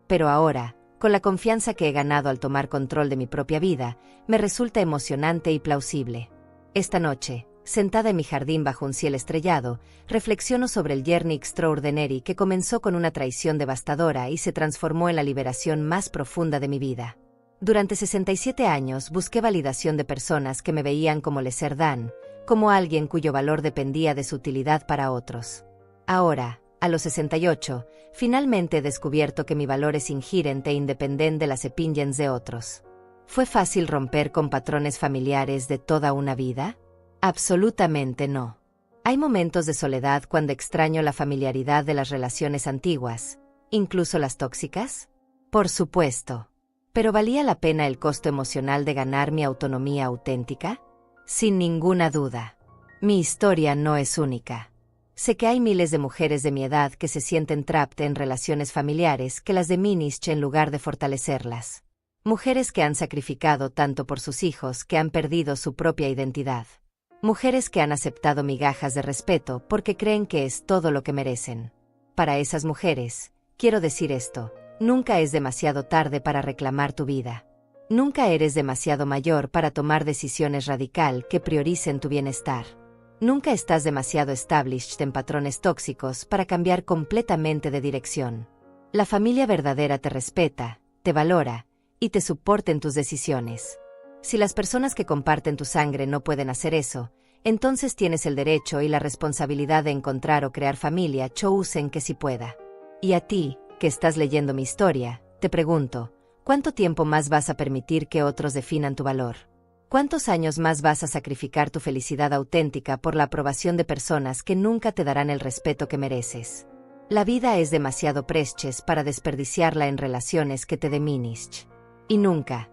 Pero ahora, con la confianza que he ganado al tomar control de mi propia vida, me resulta emocionante y plausible. Esta noche, sentada en mi jardín bajo un cielo estrellado, reflexiono sobre el journey extraordinary que comenzó con una traición devastadora y se transformó en la liberación más profunda de mi vida. Durante 67 años busqué validación de personas que me veían como lesser than, como alguien cuyo valor dependía de su utilidad para otros. Ahora, a los 68, finalmente he descubierto que mi valor es inherente e independiente de las opiniones de otros. ¿Fue fácil romper con patrones familiares de toda una vida? Absolutamente no. Hay momentos de soledad cuando extraño la familiaridad de las relaciones antiguas, incluso las tóxicas. Por supuesto. ¿Pero valía la pena el costo emocional de ganar mi autonomía auténtica? Sin ninguna duda. Mi historia no es única. Sé que hay miles de mujeres de mi edad que se sienten trapped en relaciones familiares que las diminish en lugar de fortalecerlas. Mujeres que han sacrificado tanto por sus hijos que han perdido su propia identidad. Mujeres que han aceptado migajas de respeto porque creen que es todo lo que merecen. Para esas mujeres, quiero decir esto. Nunca es demasiado tarde para reclamar tu vida. Nunca eres demasiado mayor para tomar decisiones radical que prioricen tu bienestar. Nunca estás demasiado established en patrones tóxicos para cambiar completamente de dirección. La familia verdadera te respeta, te valora y te soporta en tus decisiones. Si las personas que comparten tu sangre no pueden hacer eso, entonces tienes el derecho y la responsabilidad de encontrar o crear familia chosen que sí pueda. Y a ti, que estás leyendo mi historia, te pregunto, ¿cuánto tiempo más vas a permitir que otros definan tu valor? ¿Cuántos años más vas a sacrificar tu felicidad auténtica por la aprobación de personas que nunca te darán el respeto que mereces? La vida es demasiado precious para desperdiciarla en relaciones que te diminish. Y nunca,